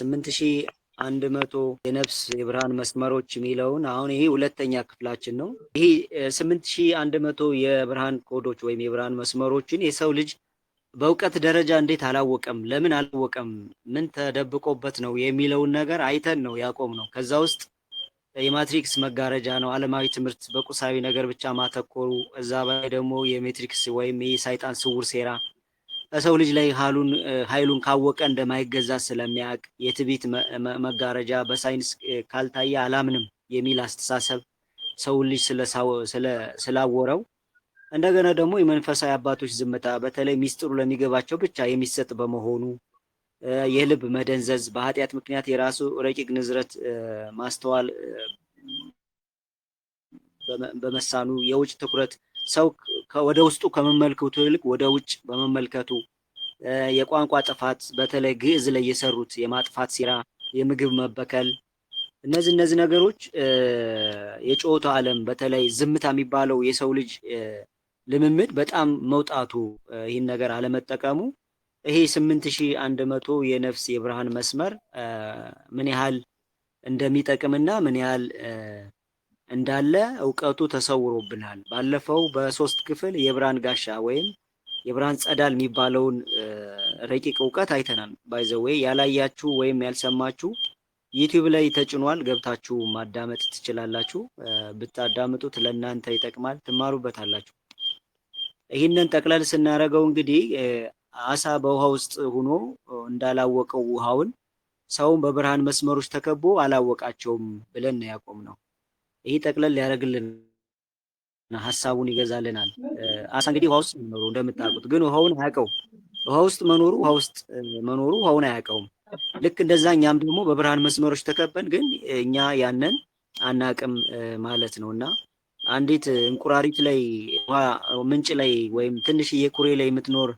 8100 የነፍስ የብርሃን መስመሮች የሚለውን አሁን ይሄ ሁለተኛ ክፍላችን ነው። ይሄ 8100 የብርሃን ኮዶች ወይም የብርሃን መስመሮችን የሰው ልጅ በእውቀት ደረጃ እንዴት አላወቀም፣ ለምን አላወቀም፣ ምን ተደብቆበት ነው የሚለውን ነገር አይተን ነው ያቆም ነው። ከዛ ውስጥ የማትሪክስ መጋረጃ ነው፣ ዓለማዊ ትምህርት በቁሳዊ ነገር ብቻ ማተኮሩ፣ እዛ ላይ ደግሞ የሜትሪክስ ወይም የሰይጣን ስውር ሴራ በሰው ልጅ ላይ ኃይሉን ካወቀ እንደማይገዛ ስለሚያውቅ፣ የትዕቢት መጋረጃ በሳይንስ ካልታየ አላምንም የሚል አስተሳሰብ ሰው ልጅ ስላወረው፣ እንደገና ደግሞ የመንፈሳዊ አባቶች ዝምታ በተለይ ሚስጥሩ ለሚገባቸው ብቻ የሚሰጥ በመሆኑ፣ የልብ መደንዘዝ በኃጢአት ምክንያት የራሱ ረቂቅ ንዝረት ማስተዋል በመሳኑ፣ የውጭ ትኩረት ሰው ወደ ውስጡ ከመመልከቱ ይልቅ ወደ ውጭ በመመልከቱ፣ የቋንቋ ጥፋት በተለይ ግዕዝ ላይ የሰሩት የማጥፋት ሴራ፣ የምግብ መበከል፣ እነዚህ ነገሮች የጨዋታ ዓለም በተለይ ዝምታ የሚባለው የሰው ልጅ ልምምድ በጣም መውጣቱ፣ ይህን ነገር አለመጠቀሙ፣ ይሄ 8100 የነፍስ የብርሃን መስመር ምን ያህል እንደሚጠቅምና ምን ያህል እንዳለ እውቀቱ ተሰውሮብናል። ባለፈው በሶስት ክፍል የብርሃን ጋሻ ወይም የብርሃን ጸዳል የሚባለውን ረቂቅ እውቀት አይተናል። ባይዘዌይ ያላያችሁ ወይም ያልሰማችሁ ዩቲዩብ ላይ ተጭኗል፣ ገብታችሁ ማዳመጥ ትችላላችሁ። ብታዳምጡት ለእናንተ ይጠቅማል፣ ትማሩበታላችሁ። ይህንን ጠቅለል ስናደርገው እንግዲህ አሳ በውሃ ውስጥ ሆኖ እንዳላወቀው ውሃውን ሰውን በብርሃን መስመሮች ተከቦ አላወቃቸውም ብለን ያቆም ነው። ይሄ ጠቅለል ያደርግልን ሐሳቡን ይገዛልናል። አሳ እንግዲህ ውሃ ውስጥ መኖሩ እንደምታውቁት ግን ውሃውን አያውቀው። ውሃ ውስጥ መኖሩ ውሃውን አያውቀውም። ልክ እንደዛ እኛም ደግሞ በብርሃን መስመሮች ተከበን ግን እኛ ያንን አናቅም ማለት ነውና አንዲት እንቁራሪት ላይ ውሃ ምንጭ ላይ ወይም ትንሽዬ ኩሬ ላይ የምትኖር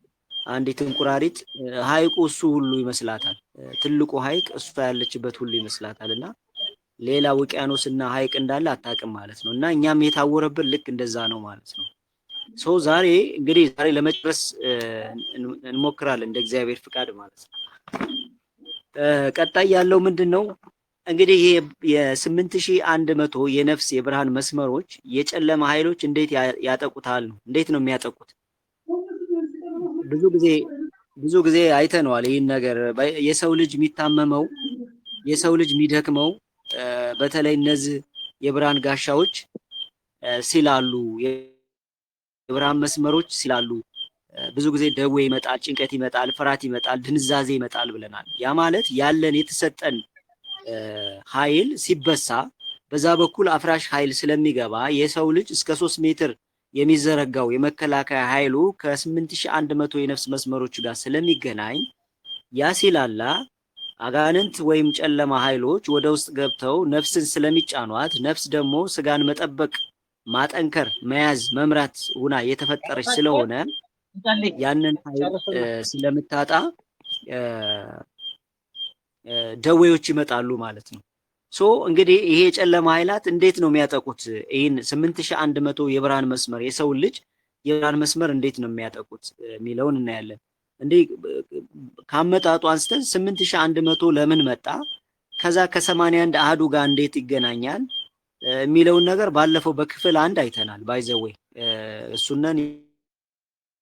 አንዲት እንቁራሪት ሐይቁ እሱ ሁሉ ይመስላታል። ትልቁ ሐይቅ እሷ ያለችበት ሁሉ ይመስላታልና ሌላ ውቅያኖስና ሐይቅ እንዳለ አታውቅም ማለት ነው። እና እኛም የታወረብን ልክ እንደዛ ነው ማለት ነው። ዛሬ ለመጨረስ እንሞክራለን እንደ እግዚአብሔር ፍቃድ ማለት ነው። ቀጣይ ያለው ምንድነው? እንግዲህ ይሄ የ8100 የነፍስ የብርሃን መስመሮች የጨለማ ኃይሎች እንዴት ያጠቁታል ነው። እንዴት ነው የሚያጠቁት? ብዙ ጊዜ አይተነዋል ይህን ነገር። የሰው ልጅ የሚታመመው የሰው ልጅ የሚደክመው በተለይ እነዚህ የብርሃን ጋሻዎች ሲላሉ፣ የብርሃን መስመሮች ሲላሉ ብዙ ጊዜ ደዌ ይመጣል፣ ጭንቀት ይመጣል፣ ፍርሃት ይመጣል፣ ድንዛዜ ይመጣል ብለናል። ያ ማለት ያለን የተሰጠን ኃይል ሲበሳ በዛ በኩል አፍራሽ ኃይል ስለሚገባ የሰው ልጅ እስከ 3 ሜትር የሚዘረጋው የመከላከያ ኃይሉ ከ8100 የነፍስ መስመሮች ጋር ስለሚገናኝ ያ ሲላላ አጋንንት ወይም ጨለማ ኃይሎች ወደ ውስጥ ገብተው ነፍስን ስለሚጫኗት፣ ነፍስ ደግሞ ስጋን መጠበቅ፣ ማጠንከር፣ መያዝ፣ መምራት ሁና የተፈጠረች ስለሆነ ያንን ኃይል ስለምታጣ ደዌዎች ይመጣሉ ማለት ነው። እንግዲህ ይሄ የጨለማ ኃይላት እንዴት ነው የሚያጠቁት? ይህን 8100 የብርሃን መስመር የሰውን ልጅ የብርሃን መስመር እንዴት ነው የሚያጠቁት የሚለውን እናያለን። እንዴ ካመጣጡ አንስተን 8100 ለምን መጣ፣ ከዛ ከ81 አሃዱ ጋር እንዴት ይገናኛል የሚለውን ነገር ባለፈው በክፍል 1 አይተናል። ባይዘዌይ እሱነን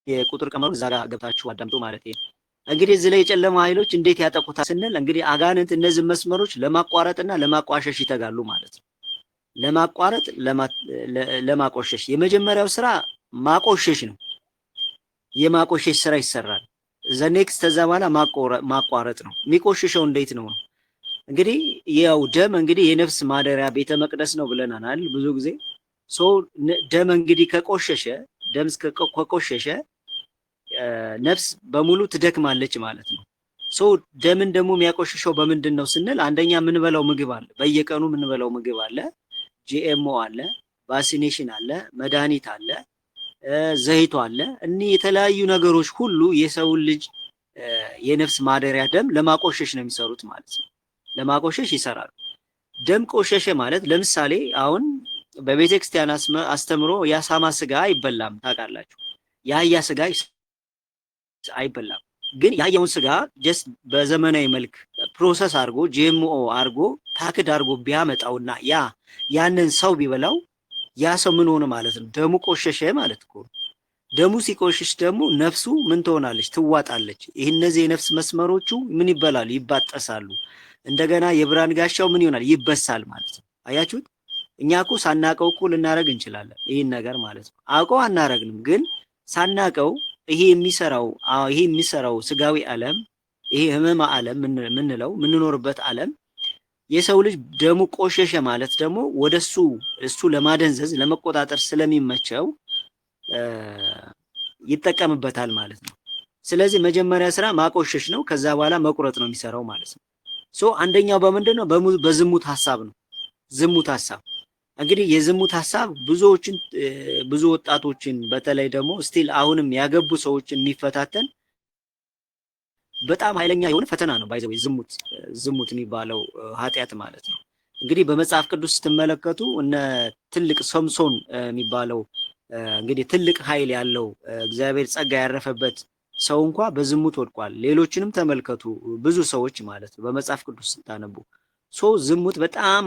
የቁጥር ቀመሩ እዛ ጋር ገብታችሁ አዳምጡ ማለት ነው። እንግዲህ እዚህ ላይ የጨለማ ኃይሎች እንዴት ያጠቁታል ስንል እንግዲህ አጋንንት እነዚህ መስመሮች ለማቋረጥና ለማቋሸሽ ይተጋሉ ማለት ነው። ለማቋረጥ ለማቆሸሽ የመጀመሪያው ስራ ማቆሸሽ ነው። የማቆሸሽ ስራ ይሰራል። ዘኔክስት ተዛ በኋላ ማቋረጥ ነው። የሚቆሽሸው እንዴት ነው? እንግዲህ ያው ደም እንግዲህ የነፍስ ማደሪያ ቤተ መቅደስ ነው ብለናል ብዙ ጊዜ። ደም እንግዲህ ከቆሸሸ ከቆሸሸ ነፍስ በሙሉ ትደክማለች ማለት ነው። ደምን ደግሞ የሚያቆሽሸው በምንድን ነው ስንል አንደኛ የምንበላው ምግብ አለ፣ በየቀኑ የምንበላው ምግብ አለ፣ ጂኤምኦ አለ፣ ቫክሲኔሽን አለ፣ መድኃኒት አለ፣ ዘይቱ አለ። እኒህ የተለያዩ ነገሮች ሁሉ የሰውን ልጅ የነፍስ ማደሪያ ደም ለማቆሸሽ ነው የሚሰሩት ማለት ነው። ለማቆሸሽ ይሰራሉ። ደም ቆሸሸ ማለት ለምሳሌ አሁን በቤተክርስቲያን አስተምሮ የአሳማ ስጋ አይበላም ታውቃላችሁ። የአህያ ስጋ አይበላም። ግን ያየውን ስጋ ጀስት በዘመናዊ መልክ ፕሮሰስ አድርጎ ጂኤምኦ አድርጎ ፓክድ አድርጎ ቢያመጣውና ያንን ሰው ቢበላው ያ ሰው ምን ሆነ ማለት ነው? ደሙ ቆሸሸ ማለት እኮ። ደሙ ሲቆሽሽ ደግሞ ነፍሱ ምን ትሆናለች? ትዋጣለች። እነዚህ የነፍስ መስመሮቹ ምን ይበላሉ? ይባጠሳሉ። እንደገና የብርሃን ጋሻው ምን ይሆናል? ይበሳል ማለት ነው። አያችሁት? እኛ እኮ ሳናቀው እኮ ልናረግ እንችላለን ይህን ነገር ማለት ነው። አውቀው አናረግንም፣ ግን ሳናቀው ይሄ የሚሰራው ስጋዊ ዓለም ይሄ ህመማ ዓለም ምንለው የምንኖርበት ዓለም የሰው ልጅ ደሙ ቆሸሸ ማለት ደግሞ ወደሱ እሱ ለማደንዘዝ ለመቆጣጠር ስለሚመቸው ይጠቀምበታል ማለት ነው። ስለዚህ መጀመሪያ ስራ ማቆሸሽ ነው። ከዛ በኋላ መቁረጥ ነው የሚሰራው ማለት ነው። አንደኛው በምንድነው? በዝሙት ሐሳብ ነው። ዝሙት ሐሳብ እንግዲህ የዝሙት ሐሳብ ብዙ ወጣቶችን በተለይ ደግሞ ስቲል አሁንም ያገቡ ሰዎችን የሚፈታተን በጣም ኃይለኛ የሆነ ፈተና ነው። ባይዘው ዝሙት የሚባለው ኃጢአት ማለት ነው። እንግዲህ በመጽሐፍ ቅዱስ ስትመለከቱ እነ ትልቅ ሶምሶን የሚባለው እንግዲህ ትልቅ ኃይል ያለው እግዚአብሔር ጸጋ ያረፈበት ሰው እንኳ በዝሙት ወድቋል። ሌሎችንም ተመልከቱ ብዙ ሰዎች ማለት ነው በመጽሐፍ ቅዱስ ስታነቡ። ዝሙት በጣም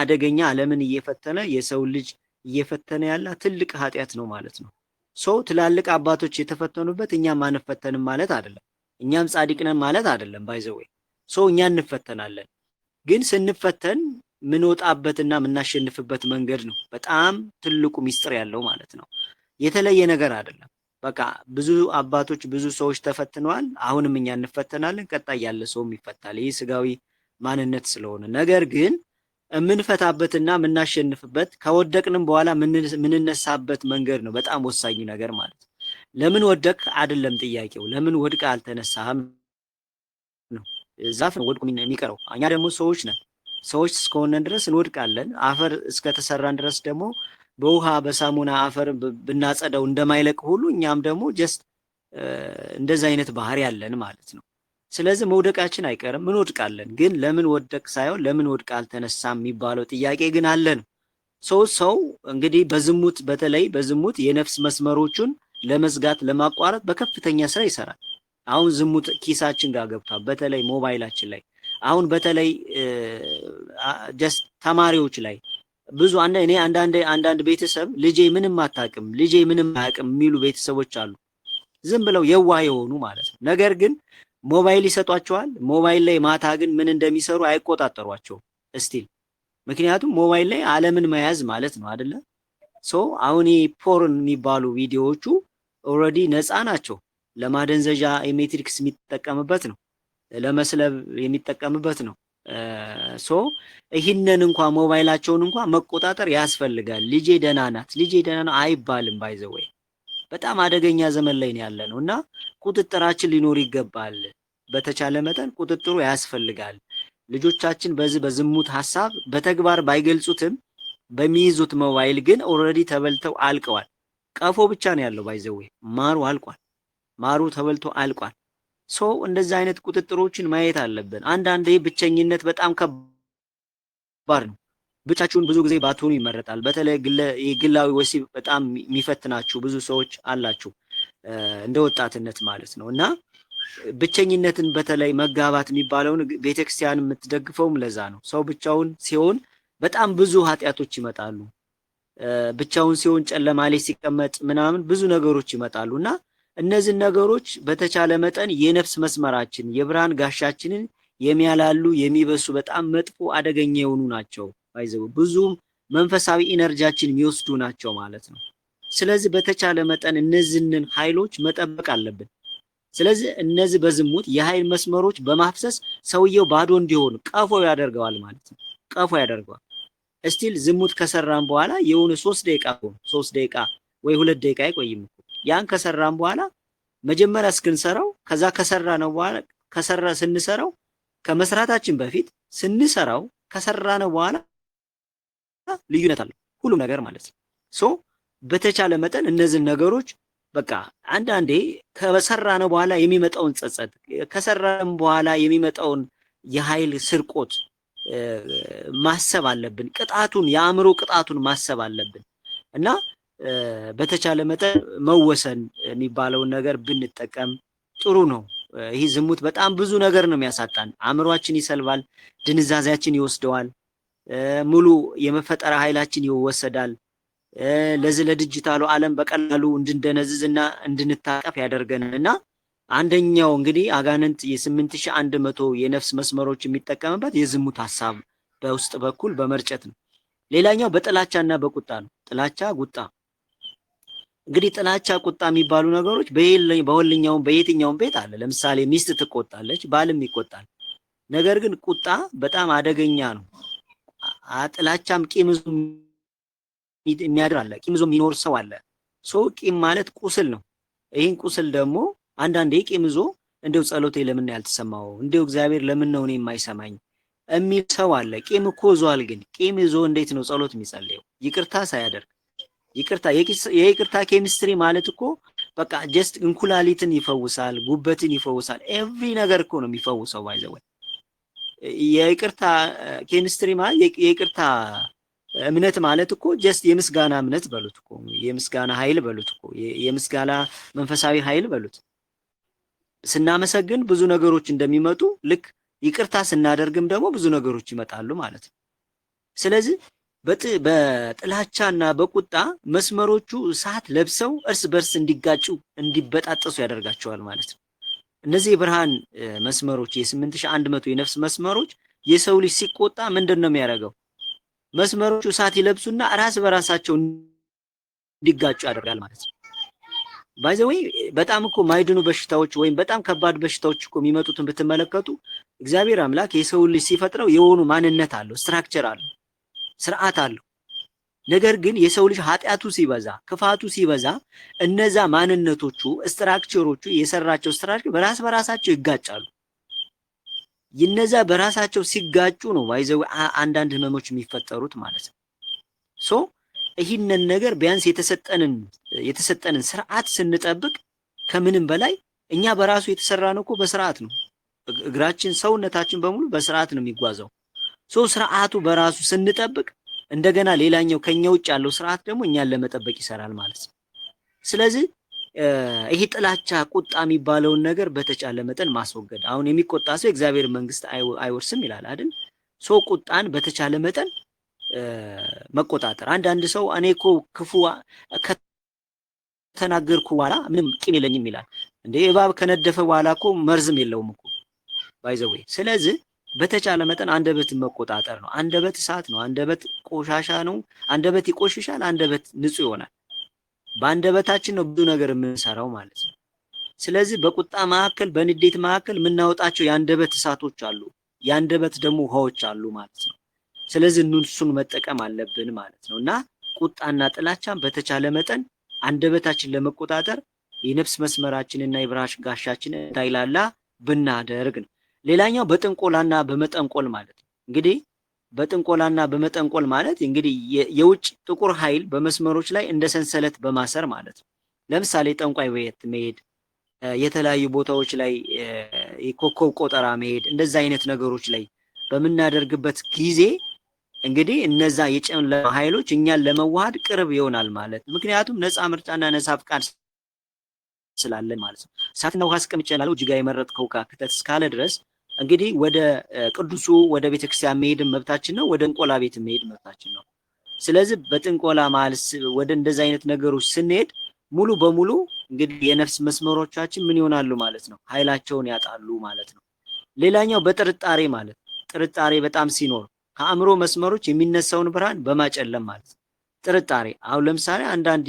አደገኛ ዓለምን እየፈተነ የሰው ልጅ እየፈተነ ያለ ትልቅ ኃጢአት ነው ማለት ነው። ትላልቅ አባቶች የተፈተኑበት እኛም አንፈተንም ማለት አይደለም። እኛም ጻድቅ ነን ማለት አይደለም። ባይዘው እኛ እንፈተናለን፣ ግን ስንፈተን ምንወጣበትና ምናሸንፍበት መንገድ ነው በጣም ትልቁ ሚስጥር ያለው ማለት ነው። የተለየ ነገር አይደለም። በቃ ብዙ አባቶች ብዙ ሰዎች ተፈትነዋል። አሁንም እኛ እንፈተናለን። ቀጣይ ያለ ሰውም ይፈታል። ይህ ስጋዊ ማንነት ስለሆነ፣ ነገር ግን የምንፈታበትና የምናሸንፍበት ከወደቅንም በኋላ ምንነሳበት መንገድ ነው በጣም ወሳኝ ነገር ማለት ነው። ለምን ወደቅ አይደለም ጥያቄው፣ ለምን ወድቀ አልተነሳህም ነው። ዛፍ ነው ወድቆ የሚቀረው። እኛ ደግሞ ሰዎች ነን። ሰዎች እስከሆነን ድረስ እንወድቃለን። አፈር እስከተሰራን ድረስ ደግሞ በውሃ በሳሙና አፈር ብናጸዳው እንደማይለቅ ሁሉ እኛም ደግሞ ጀስት እንደዛ አይነት ባህሪ ያለን ማለት ነው። ስለዚህ መውደቃችን አይቀርም፣ እንወድቃለን። ግን ለምን ወደቅ ሳይሆን ለምን ወድቅ አልተነሳም የሚባለው ጥያቄ ግን አለን። ሰው እንግዲህ በተለይ በዝሙት የነፍስ መስመሮቹን ለመዝጋት ለማቋረጥ በከፍተኛ ስራ ይሰራል። አሁን ዝሙት ኪሳችን ጋር ገብቷል። በተለይ ሞባይላችን ላይ አሁን በተለይ ጀስት ተማሪዎች ላይ ብዙ አንዳንድ ቤተሰብ ልጄ ምንም አታውቅም ልጄ ምንም አያውቅም የሚሉ ቤተሰቦች አሉ። ዝም ብለው የዋህ የሆኑ ማለት ነው። ነገር ግን ሞባይል ይሰጧቸዋል። ሞባይል ላይ ማታ ግን ምን እንደሚሰሩ አይቆጣጠሯቸውም እስቲል። ምክንያቱም ሞባይል ላይ ዓለምን መያዝ ማለት ነው አይደለ? አሁን ፖርን የሚባሉ ቪዲዮዎቹ ኦልሬዲ ነፃ ናቸው። ለማደንዘዣ የሜትሪክስ የሚጠቀምበት ነው፣ ለመስለብ የሚጠቀምበት ነው። ይህንን እንኳን ሞባይላቸውን እንኳን መቆጣጠር ያስፈልጋል። ልጄ ደህና ናት ልጄ ደህና ነው አይባልም። ባይዘወይ በጣም አደገኛ ዘመን ላይ ነው ያለ ነው እና ቁጥጥራችን ሊኖር ይገባል። በተቻለ መጠን ቁጥጥሩ ያስፈልጋል። ልጆቻችን በዚህ በዝሙት ሐሳብ በተግባር ባይገልጹትም በሚይዙት ሞባይል ግን ኦልሬዲ ተበልተው አልቀዋል። ቀፎ ብቻ ነው ያለው። ባይዘወይ ማሩ አልቋል። ማሩ ተበልቶ አልቋል። እንደዛ አይነት ቁጥጥሮችን ማየት አለብን። አንዳንዴ ብቸኝነት በጣም ከባድ ነው። ብቻችሁን ብዙ ጊዜ ባትሆኑ ይመረጣል። በተለይ ግላዊ ወሲብ በጣም የሚፈትናችሁ ብዙ ሰዎች አላችሁ እንደ ወጣትነት ማለት ነው እና ብቸኝነትን በተለይ መጋባት የሚባለውን ቤተክርስቲያን የምትደግፈውም ለዛ ነው። ሰው ብቻውን ሲሆን በጣም ብዙ ኃጢአቶች ይመጣሉ። ብቻውን ሲሆን ጨለማ ላይ ሲቀመጥ ምናምን ብዙ ነገሮች ይመጣሉና እነዚህ ነገሮች በተቻለ መጠን የነፍስ መስመራችን የብርሃን ጋሻችንን የሚያላሉ የሚበሱ በጣም መጥፎ አደገኛ የሆኑ ናቸው። ባይዘው ብዙም መንፈሳዊ ኢነርጂያችን የሚወስዱ ናቸው ማለት ነው። ስለዚህ በተቻለ መጠን እነዚህን ኃይሎች መጠበቅ አለብን። ስለዚህ እነዚህ በዝሙት የኃይል መስመሮች በማፍሰስ ሰውየው ባዶ እንዲሆን ቀፎ ያደርገዋል ማለት ነው። ቀፎ ያደርገዋል። እስቲል ዝሙት ከሰራን በኋላ የሆነ 3 ደቂቃ ወይ 2 ደቂቃ አይቆይም። ያን ከሰራን በኋላ መጀመሪያ እስክንሰራው ከዛ ስንሰራው ከመስራታችን በፊት ስንሰራው ከሰራነው በኋላ ልዩነት አለው ሁሉም ነገር ማለት ነው። በተቻለ መጠን እነዚህ ነገሮች በቃ አንዳንዴ ከሰራነው በኋላ የሚመጣውን ጸጸት ከሰራን በኋላ የሚመጣውን የኃይል ስርቆት ማሰብ አለብን። የአእምሮ ቅጣቱን ማሰብ አለብን እና በተቻለ መጠን መወሰን የሚባለውን ነገር ብንጠቀም ጥሩ ነው። ይሄ ዝሙት በጣም ብዙ ነገር ነው የሚያሳጣን። አእምሯችን ይሰልባል፣ ድንዛዜያችን ይወስደዋል፣ ሙሉ የመፈጠር ኃይላችን ይወሰዳል። ለዚህ ለዲጂታሉ ዓለም በቀላሉ እንድንደነዝዝና እንድንታቀፍ ያደርገናልና አንደኛው እንግዲህ አጋንንት የ8100 የነፍስ መስመሮች የሚጠቀምበት የዝሙት ሐሳብ በውስጥ በኩል በመርጨት ነው። ሌላኛው በጥላቻና በቁጣ ነው። ጥላቻ፣ ቁጣ። እንግዲህ ጥላቻ፣ ቁጣ የሚባሉ ነገሮች በሁለኛውም በየትኛውም ቤት አለ። ለምሳሌ ሚስት ትቆጣለች፣ ባልም ይቆጣል። ነገር ግን ቁጣ በጣም አደገኛ ነው። ጥላቻም ቂም ይዞ የሚያድር አለ፣ ቂም ይዞ የሚኖር ሰው አለ። ቂም ማለት ቁስል ነው። ይህን ቁስል ደግሞ አንዳንዴ ቂም ይዞ እንደው ጸሎቴ ለምን ያልተሰማው፣ እንደው እግዚአብሔር ለምን ነው እኔ የማይሰማኝ የሚል ሰው አለ። ቂም እኮ ይዟል፣ ግን ቂም ይዞ እንዴት ነው ጸሎት የሚጸልየው? ይቅርታ ሳያደርግ። የይቅርታ ኬሚስትሪ ማለት እኮ በቃ ጀስት እንኩላሊትን ይፈውሳል፣ ጉበትን ይፈውሳል። ኤቭሪ ነገር እኮ ነው የሚፈውሰው። ባይዘው የይቅርታ ኬሚስትሪ ማለት የይቅርታ እምነት ማለት እኮ ጀስት የምስጋና እምነት በሉት እኮ፣ የምስጋና ኃይል በሉት እኮ፣ የምስጋና መንፈሳዊ ኃይል በሉት። ስናመሰግን ብዙ ነገሮች እንደሚመጡ ልክ ይቅርታ ስናደርግም ደግሞ ብዙ ነገሮች ይመጣሉ ማለት ነው። ስለዚህ በጥላቻና በቁጣ መስመሮቹ እሳት ለብሰው እርስ በርስ እንዲጋጩ እንዲበጣጠሱ ያደርጋቸዋል ማለት ነው። እነዚህ የብርሃን መስመሮች የ8100 የነፍስ መስመሮች የሰው ልጅ ሲቆጣ ምንድን ነው የሚያደርገው? መስመሮቹ እሳት ይለብሱና ራስ በራሳቸው እንዲጋጩ ያደርጋል ማለት ነው። ባይዘዌ በጣም እኮ ማይድኑ በሽታዎች ወይም በጣም ከባድ በሽታዎች እኮ የሚመጡትን ብትመለከቱ እግዚአብሔር አምላክ የሰው ልጅ ሲፈጥረው የሆኑ ማንነት አለው፣ ስትራክቸር አለው፣ ስርዓት አለው። ነገር ግን የሰው ልጅ ኃጢአቱ ሲበዛ፣ ክፋቱ ሲበዛ እነዛ ማንነቶቹ ስትራክቸሮቹ የሰራቸው ስትራክቸር በራሳቸው ይጋጫሉ። ይነዛ በራሳቸው ሲጋጩ ነው ባይዘው አንዳንድ ህመሞች የሚፈጠሩት ማለት ነው። ይህንን ነገር ቢያንስ የተሰጠንን ስርዓት ስንጠብቅ ከምንም በላይ እኛ በራሱ የተሰራነው እኮ በስርዓት ነው። እግራችን፣ ሰውነታችን በሙሉ በስርዓት ነው የሚጓዘው። ስርዓቱ በራሱ ስንጠብቅ እንደገና ሌላኛው ከኛ ውጭ ያለው ስርዓት ደግሞ እኛን ለመጠበቅ ይሰራል ማለት ነው። ስለዚህ ይሄ ጥላቻ፣ ቁጣ የሚባለውን ነገር በተቻለ መጠን ማስወገድ። አሁን የሚቆጣ ሰው የእግዚአብሔር መንግስት አይወርስም ይላል አይደል? ቁጣን በተቻለ መጠን መቆጣጠር። አንዳንድ ሰው እኔ እኮ ክፉ ከተናገርኩ በኋላ ምንም ቂም የለኝም ይላል። እንዴ እባብ ከነደፈ በኋላ እኮ መርዝም የለውም እኮ ባይዘው። ስለዚህ በተቻለ መጠን አንደበትን መቆጣጠር ነው። አንደበት እሳት ነው። አንደበት ቆሻሻ ነው። አንደበት ይቆሽሻል፣ አንደበት ንጹህ ይሆናል። በአንደበታችን ነው ብዙ ነገር የምንሰራው ማለት ነው። ስለዚህ በቁጣ መካከል፣ በንዴት መካከል የምናወጣቸው የአንደበት እሳቶች አሉ፣ የአንደበት ደግሞ ውሃዎች አሉ ማለት ነው። ስለዚህ እሱን መጠቀም አለብን ማለት ነው። እና ቁጣና ጥላቻን በተቻለ መጠን አንደበታችን ለመቆጣጠር የነፍስ መስመራችንና የብርሃን ጋሻችንን እንዳይላላ ብናደርግ ነው። ሌላኛው በጥንቆላና በመጠንቆል ማለት ነው። እንግዲህ በጥንቆላና በመጠንቆል ማለት እንግዲህ የውጭ ጥቁር ኃይል በመስመሮች ላይ እንደ ሰንሰለት በማሰር ማለት ነው። ለምሳሌ ጠንቋይ ቤት መሄድ፣ የተለያዩ ቦታዎች ላይ የኮከብ ቆጠራ መሄድ፣ እንደዛ አይነት ነገሮች ላይ በምናደርግበት ጊዜ እንግዲህ እነዛ የጨለማ ኃይሎች እኛን ለመዋሃድ ቅርብ ይሆናል ማለት ነው። ምክንያቱም ነፃ ምርጫና ነፃ ፍቃድ ስላለን ማለት ነው። እሳትና ውሃ አስቀምጬልሃለሁ እጅጋ የመረጥከው ክተት እስካለ ድረስ እንግዲህ ወደ ቅዱሱ ወደ ቤተክርስቲያን መሄድ መብታችን ነው። ወደ ጥንቆላ ቤት መሄድ መብታችን ነው። ስለዚህ በጥንቆላ ማለት ወደ እንደዛ አይነት ነገሮች ስንሄድ ሙሉ በሙሉ እንግዲህ የነፍስ መስመሮቻችን ምን ይሆናሉ ማለት ነው? ኃይላቸውን ያጣሉ ማለት ነው። ሌላኛው በጥርጣሬ ማለት ጥርጣሬ በጣም ሲኖር ከአእምሮ መስመሮች የሚነሳውን ብርሃን በማጨለም ማለት ነው። ጥርጣሬ አሁን ለምሳሌ አንዳንድ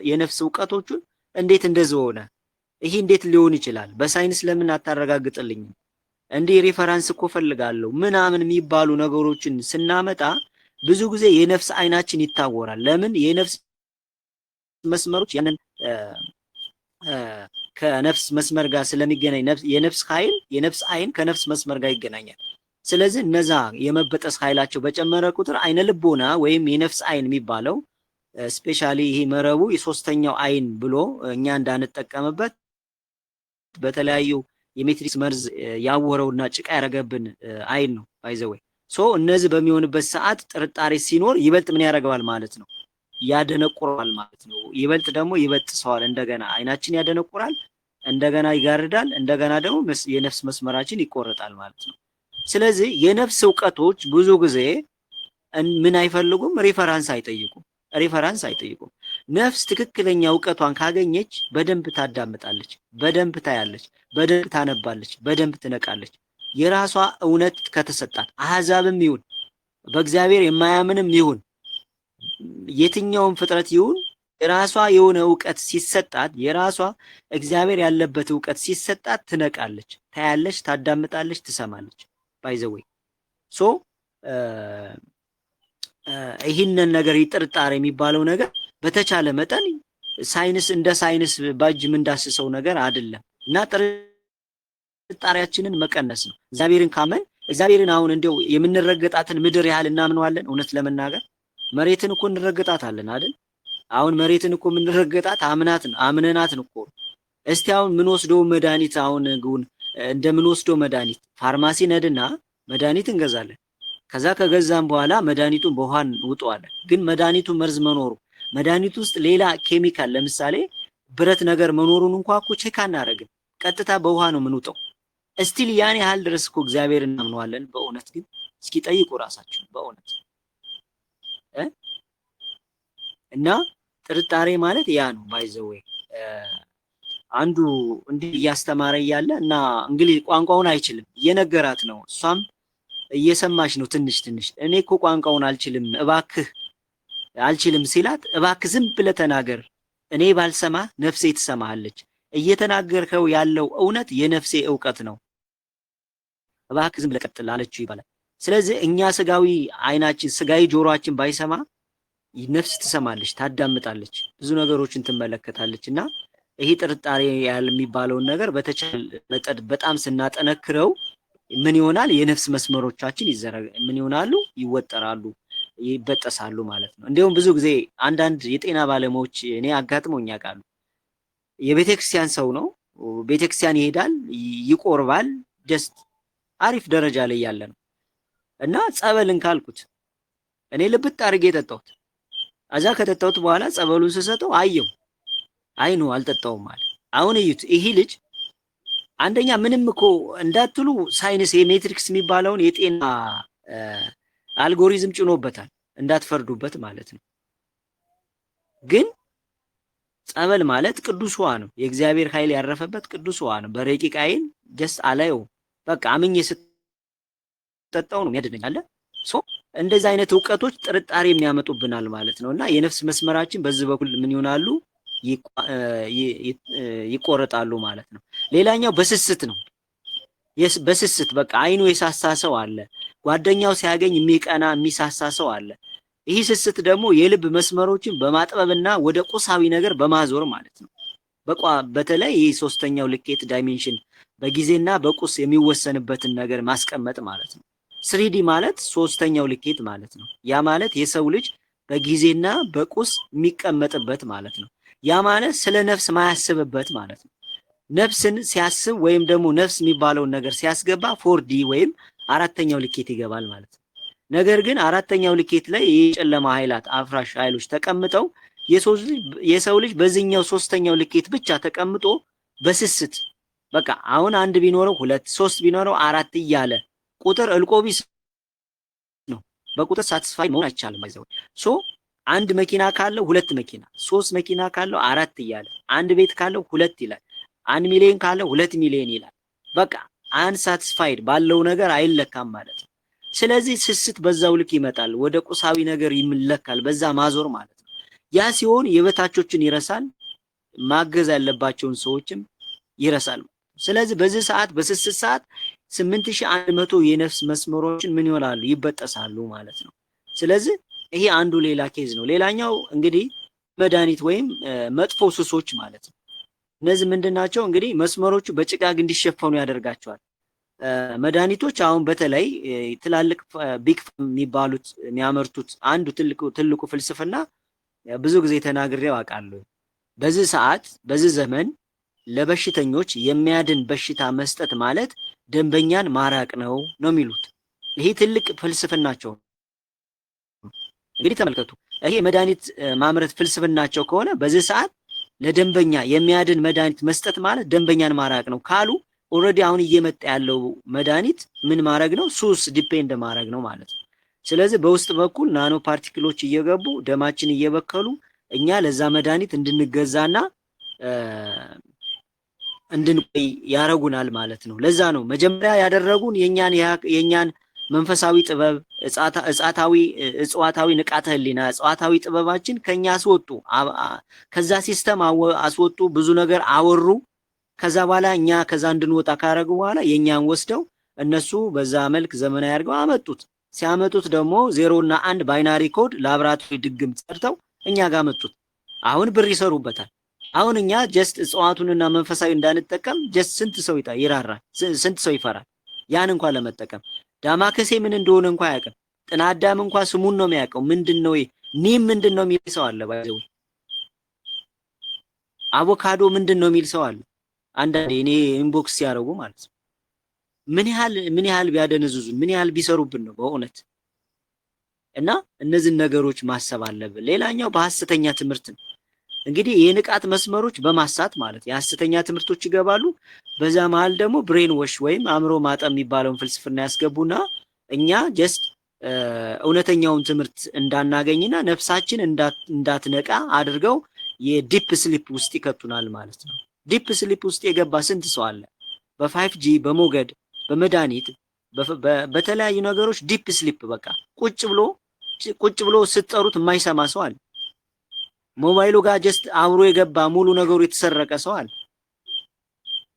የነፍስ ዕውቀቶቹን እንዴት እንደዚህ ሆነ፣ ይሄ እንዴት ሊሆን ይችላል፣ በሳይንስ ለምን አታረጋግጥልኝም፣ እንዴ ሪፈረንስ እኮ ፈልጋለሁ ምናምን የሚባሉ ነገሮችን ስናመጣ ብዙ ጊዜ የነፍስ አይናችን ይታወራል። ለምን? የነፍስ መስመሮች ያንን ከነፍስ መስመር ጋር ስለሚገናኝ የነፍስ ኃይል የነፍስ አይን ከነፍስ መስመር ጋር ይገናኛል። ስለዚህ እነዛ የመበጠስ ኃይላቸው በጨመረ ቁጥር አይነ ልቦና ወይም የነፍስ አይን የሚባለው ስፔሻሊ ይሄ መረቡ የሶስተኛው አይን ብሎ እኛ እንዳንጠቀምበት በተለያዩ የሜትሪክስ መርዝ ያወረውና ጭቃ ያረገብን አይን ነው ባይዘወይ። እነዚህ በሚሆንበት ሰዓት ጥርጣሬ ሲኖር ይበልጥ ምን ያደርገዋል ማለት ነው? ያደነቁራል ማለት ነው። ይበልጥ ደግሞ ይበጥሰዋል። እንደገና አይናችን ያደነቁራል። እንደገና ይጋርዳል፣ እንደገና ደግሞ የነፍስ መስመራችን ይቆረጣል ማለት ነው። ስለዚህ የነፍስ እውቀቶች ብዙ ጊዜ ምን አይፈልጉም? ሪፈራንስ አይጠይቁም። ነፍስ ትክክለኛ እውቀቷን ካገኘች በደንብ ታዳምጣለች፣ በደንብ ታያለች፣ በደንብ ታነባለች፣ በደንብ ትነቃለች። የራሷ እውነት ከተሰጣት አሕዛብም ይሁን በእግዚአብሔር የማያምንም ይሁን የትኛውም ፍጥረት ይሁን የራሷ የሆነ እውቀት ሲሰጣት የራሷ እግዚአብሔር ያለበት እውቀት ሲሰጣት ትነቃለች፣ ታያለች፣ ታዳምጣለች፣ ትሰማለች። ባይዘዌ ሶ ይህንን ነገር ጥርጣሬ የሚባለው ነገር በተቻለ መጠን ሳይንስ እንደ ሳይንስ ባጅ የምንዳስሰው ነገር አይደለም እና ጥርጣሬያችንን መቀነስ ነው። እግዚአብሔርን ካመን እግዚአብሔርን አሁን እንደው የምንረገጣትን ምድር ያህል እናምነዋለን? እውነት ለመናገር መሬትን እኮ እንረገጣታለን አይደል? አሁን መሬትን እኮ የምንረገጣት አምነናት እኮ። እስቲ አሁን ምን ወስደው መድኃኒት አሁን እንደምንወስደው መድኃኒት ፋርማሲ ነድና መድኃኒት እንገዛለን። ከዛ ከገዛም በኋላ መድኃኒቱን በውሃን ውጠዋለን። ግን መድኃኒቱ መርዝ መኖሩ መድኃኒቱ ውስጥ ሌላ ኬሚካል ለምሳሌ ብረት ነገር መኖሩን እንኳን እኮ ቼክ አናደርግም። ቀጥታ በውሃ ነው የምንውጠው። እስቲል ያን ያህል ድረስ እኮ እግዚአብሔር እናምነዋለን። በእውነት ግን እስኪ ጠይቁ ራሳችሁ በእውነት እና ጥርጣሬ ማለት ያ ነው። ባይዘዌ አንዱ እንዲህ እያስተማረ እያለ እና እንግሊዝ ቋንቋውን አይችልም እየነገራት ነው። እሷም እየሰማች ነው ትንሽ እኔ እኮ ቋንቋውን አልችልም እባክህ አልችልም ሲላት እባክህ ዝም ብለህ ተናገር፣ እኔ ባልሰማ ነፍሴ ትሰማሃለች። እየተናገርከው ያለው እውነት የነፍሴ እውቀት ነው፣ እባክህ ዝም ብለህ ቀጥል አለችው ይባላል። ስለዚህ እኛ ስጋዊ አይናችን ስጋዊ ጆሮአችን ባይሰማ ነፍስ ትሰማለች፣ ታዳምጣለች፣ ብዙ ነገሮችን ትመለከታለች። እና ይሄ ጥርጣሬ የሚባለውን ነገር በተቻለ መጠን በጣም ስናጠነክረው ምን ይሆናል? የነፍስ መስመሮቻችን ምን ይሆናሉ? ይወጠራሉ፣ ይበጠሳሉ ማለት ነው። እንዲሁም ብዙ ጊዜ አንዳንድ የጤና ባለሙያዎች እኔ አጋጥሞኝ ያውቃሉ። የቤተክርስቲያን ሰው ነው፣ ቤተክርስቲያን ይሄዳል፣ ይቆርባል፣ ጀስት አሪፍ ደረጃ ላይ ያለ ነው እና ጸበልን ካልኩት እኔ ልብጥ አድርጌ ጠጣሁት። አዛ ከጠጣሁት በኋላ ጸበሉን ስሰጠው አየው አይኑ አልጠጣውም ማለት። አሁን እዩት፣ ይሄ ልጅ አንደኛ ምንም እኮ እንዳትሉ ሳይንስ የሜትሪክስ የሚባለውን የጤና አልጎሪዝም ጭኖበታል፣ እንዳትፈርዱበት ማለት ነው። ግን ጸበል ማለት ቅዱስ ውሃ ነው፣ የእግዚአብሔር ኃይል ያረፈበት ቅዱስ ውሃ ነው። በረቂቅ አይን ጀስት አላየው በቃ አምኜ ስጠጣው ነው የሚያድነኝ አለ። ሶ እንደዚህ አይነት እውቀቶች ጥርጣሬ የሚያመጡብናል ማለት ነው። እና የነፍስ መስመራችን በዚህ በኩል ምን ይሆናሉ? ይቆረጣሉ ማለት ነው። ሌላኛው በስስት ነው። በስስት በቃ አይኑ የሳሳ ሰው አለ፣ ጓደኛው ሲያገኝ የሚቀና የሚሳሳ ሰው አለ። ይህ ስስት ደግሞ የልብ መስመሮችን በማጥበብና ወደ ቁሳዊ ነገር በማዞር ማለት ነው። በተለይ ይህ ሶስተኛው ልኬት ዳይሜንሽን በጊዜና በቁስ የሚወሰንበትን ነገር ማስቀመጥ ማለት ነው። ስሪዲ ማለት ሶስተኛው ልኬት ማለት ነው። ያ ማለት የሰው ልጅ በጊዜና በቁስ የሚቀመጥበት ማለት ነው። ያ ማለት ስለ ነፍስ ማያስብበት ማለት ነው። ነፍስን ሲያስብ ወይም ደግሞ ነፍስ የሚባለውን ነገር ሲያስገባ ፎርዲ ወይም አራተኛው ልኬት ይገባል ማለት ነው። ነገር ግን አራተኛው ልኬት ላይ የጨለማ ኃይላት አፍራሽ ኃይሎች ተቀምጠው የሰው ልጅ በዚህኛው ሶስተኛው ልኬት ብቻ ተቀምጦ በስስት በቃ አሁን አንድ ቢኖረው ሁለት ሶስት ቢኖረው አራት እያለ ቁጥር እልቆቢስ ነው። በቁጥር ሳትስፋይ መሆን አይቻልም። አይዘው ሶ አንድ መኪና ካለው ሁለት መኪና፣ ሶስት መኪና ካለው አራት እያለ አንድ ቤት ካለው ሁለት ይላል፣ 1 ሚሊዮን ካለው 2 ሚሊዮን ይላል። በቃ አንሳትስፋይድ ባለው ነገር አይለካም ማለት ነው። ስለዚህ ስስት በዛው ልክ ይመጣል፣ ወደ ቁሳዊ ነገር ይመለካል፣ በዛ ማዞር ማለት ነው። ያ ሲሆን የበታቾችን ይረሳል፣ ማገዝ ያለባቸውን ሰዎችም ይረሳል። ስለዚህ በዚህ ሰዓት በስስት ሰዓት 8100 የነፍስ መስመሮችን ምን ይሆናሉ? ይበጠሳሉ ማለት ነው። ስለዚህ ይሄ አንዱ ሌላ ኬዝ ነው። ሌላኛው እንግዲህ መድኃኒት ወይም መጥፎ ሱሶች ማለት ነው። እነዚህ ምንድናቸው? እንግዲህ መስመሮቹ በጭጋግ እንዲሸፈኑ ያደርጋቸዋል። መድኃኒቶች አሁን በተለይ ትላልቅ ቢግ የሚባሉት የሚያመርቱት አንዱ ትልቁ ፍልስፍና ብዙ ጊዜ ተናግሬው አውቃለሁ። በዚህ ሰዓት በዚህ ዘመን ለበሽተኞች የሚያድን በሽታ መስጠት ማለት ደንበኛን ማራቅ ነው የሚሉት። ይሄ ትልቅ ፍልስፍናቸው ነው። እንግዲህ ተመልከቱ፣ ይሄ መድኃኒት ማምረት ፍልስፍናቸው ከሆነ በዚህ ሰዓት ለደንበኛ የሚያድን መድኃኒት መስጠት ማለት ደንበኛን ማራቅ ነው ካሉ ኦልሬዲ አሁን እየመጣ ያለው መድኃኒት ምን ማድረግ ነው? ሱስ ዲፔንድ ማድረግ ነው ማለት ነው። ስለዚህ በውስጥ በኩል ናኖ ፓርቲክሎች እየገቡ ደማችን እየበከሉ እኛ ለዛ መድኃኒት እንድንገዛና እንድንቆይ ያረጉናል ማለት ነው። ለዛ ነው መጀመሪያ ያደረጉን የኛን መንፈሳዊ ጥበብ እጽዋታዊ ንቃተ ህሊና እጽዋታዊ ጥበባችን ከኛ አስወጡ። ከዛ ሲስተም አስወጡ፣ ብዙ ነገር አወሩ። ከዛ በኋላ እኛ ከዛ እንድንወጣ ካረጉ በኋላ የኛን ወስደው እነሱ በዛ መልክ ዘመናዊ አድርገው አመጡት። ሲያመጡት ደግሞ 0 እና 1 ባይናሪ ኮድ ላብራቶሪ ድግም ሰርተው እኛ ጋር መጡት። አሁን ብር ይሰሩበታል። አሁን እኛ ጀስት እጽዋቱንና መንፈሳዊ እንዳንጠቀም ጀስት ስንት ሰው ይራራል፣ ስንት ሰው ይፈራል ያን እንኳን ለመጠቀም። ዳማከሴ ምን እንደሆነ እንኳን አያውቅም። ጥናዳም እንኳን ስሙን ነው የሚያውቀው። ምንድነው ኒም ምንድነው የሚል ሰው አለ። ባይዘው አቮካዶ ምንድነው የሚል ሰው አለ። አንዳንዴ እኔ ኢንቦክስ ሲያረጉ ማለት ነው። ምን ያህል ቢያደነዝዙን ምን ያህል ቢሰሩብን ነው በእውነት። እና እነዚህን ነገሮች ማሰብ አለብን። ሌላኛው በሐሰተኛ ትምህርት ነው። እንግዲህ የንቃት መስመሮች በማሳት ማለት የሐሰተኛ ትምህርቶች ይገባሉ። በዛ መሃል ደግሞ ብሬን ወሽ ወይም አእምሮ ማጠም የሚባለውን ፍልስፍና ያስገቡና እኛ ጀስት እውነተኛውን ትምህርት እንዳናገኝና ነፍሳችን እንዳትነቃ አድርገው የዲፕ ስሊፕ ውስጥ ይከቱናል ማለት ነው። ዲፕ ስሊፕ ውስጥ የገባ ስንት ሰው አለ? በ5G በሞገድ በመድኃኒት በተለያዩ ነገሮች ዲፕ ስሊፕ በቃ ቁጭ ብሎ ስትጠሩት የማይሰማ ሰው አለ። ሞባይሉ ጋር ጀስት አብሮ የገባ ሙሉ ነገሩ የተሰረቀ ሰው አለ።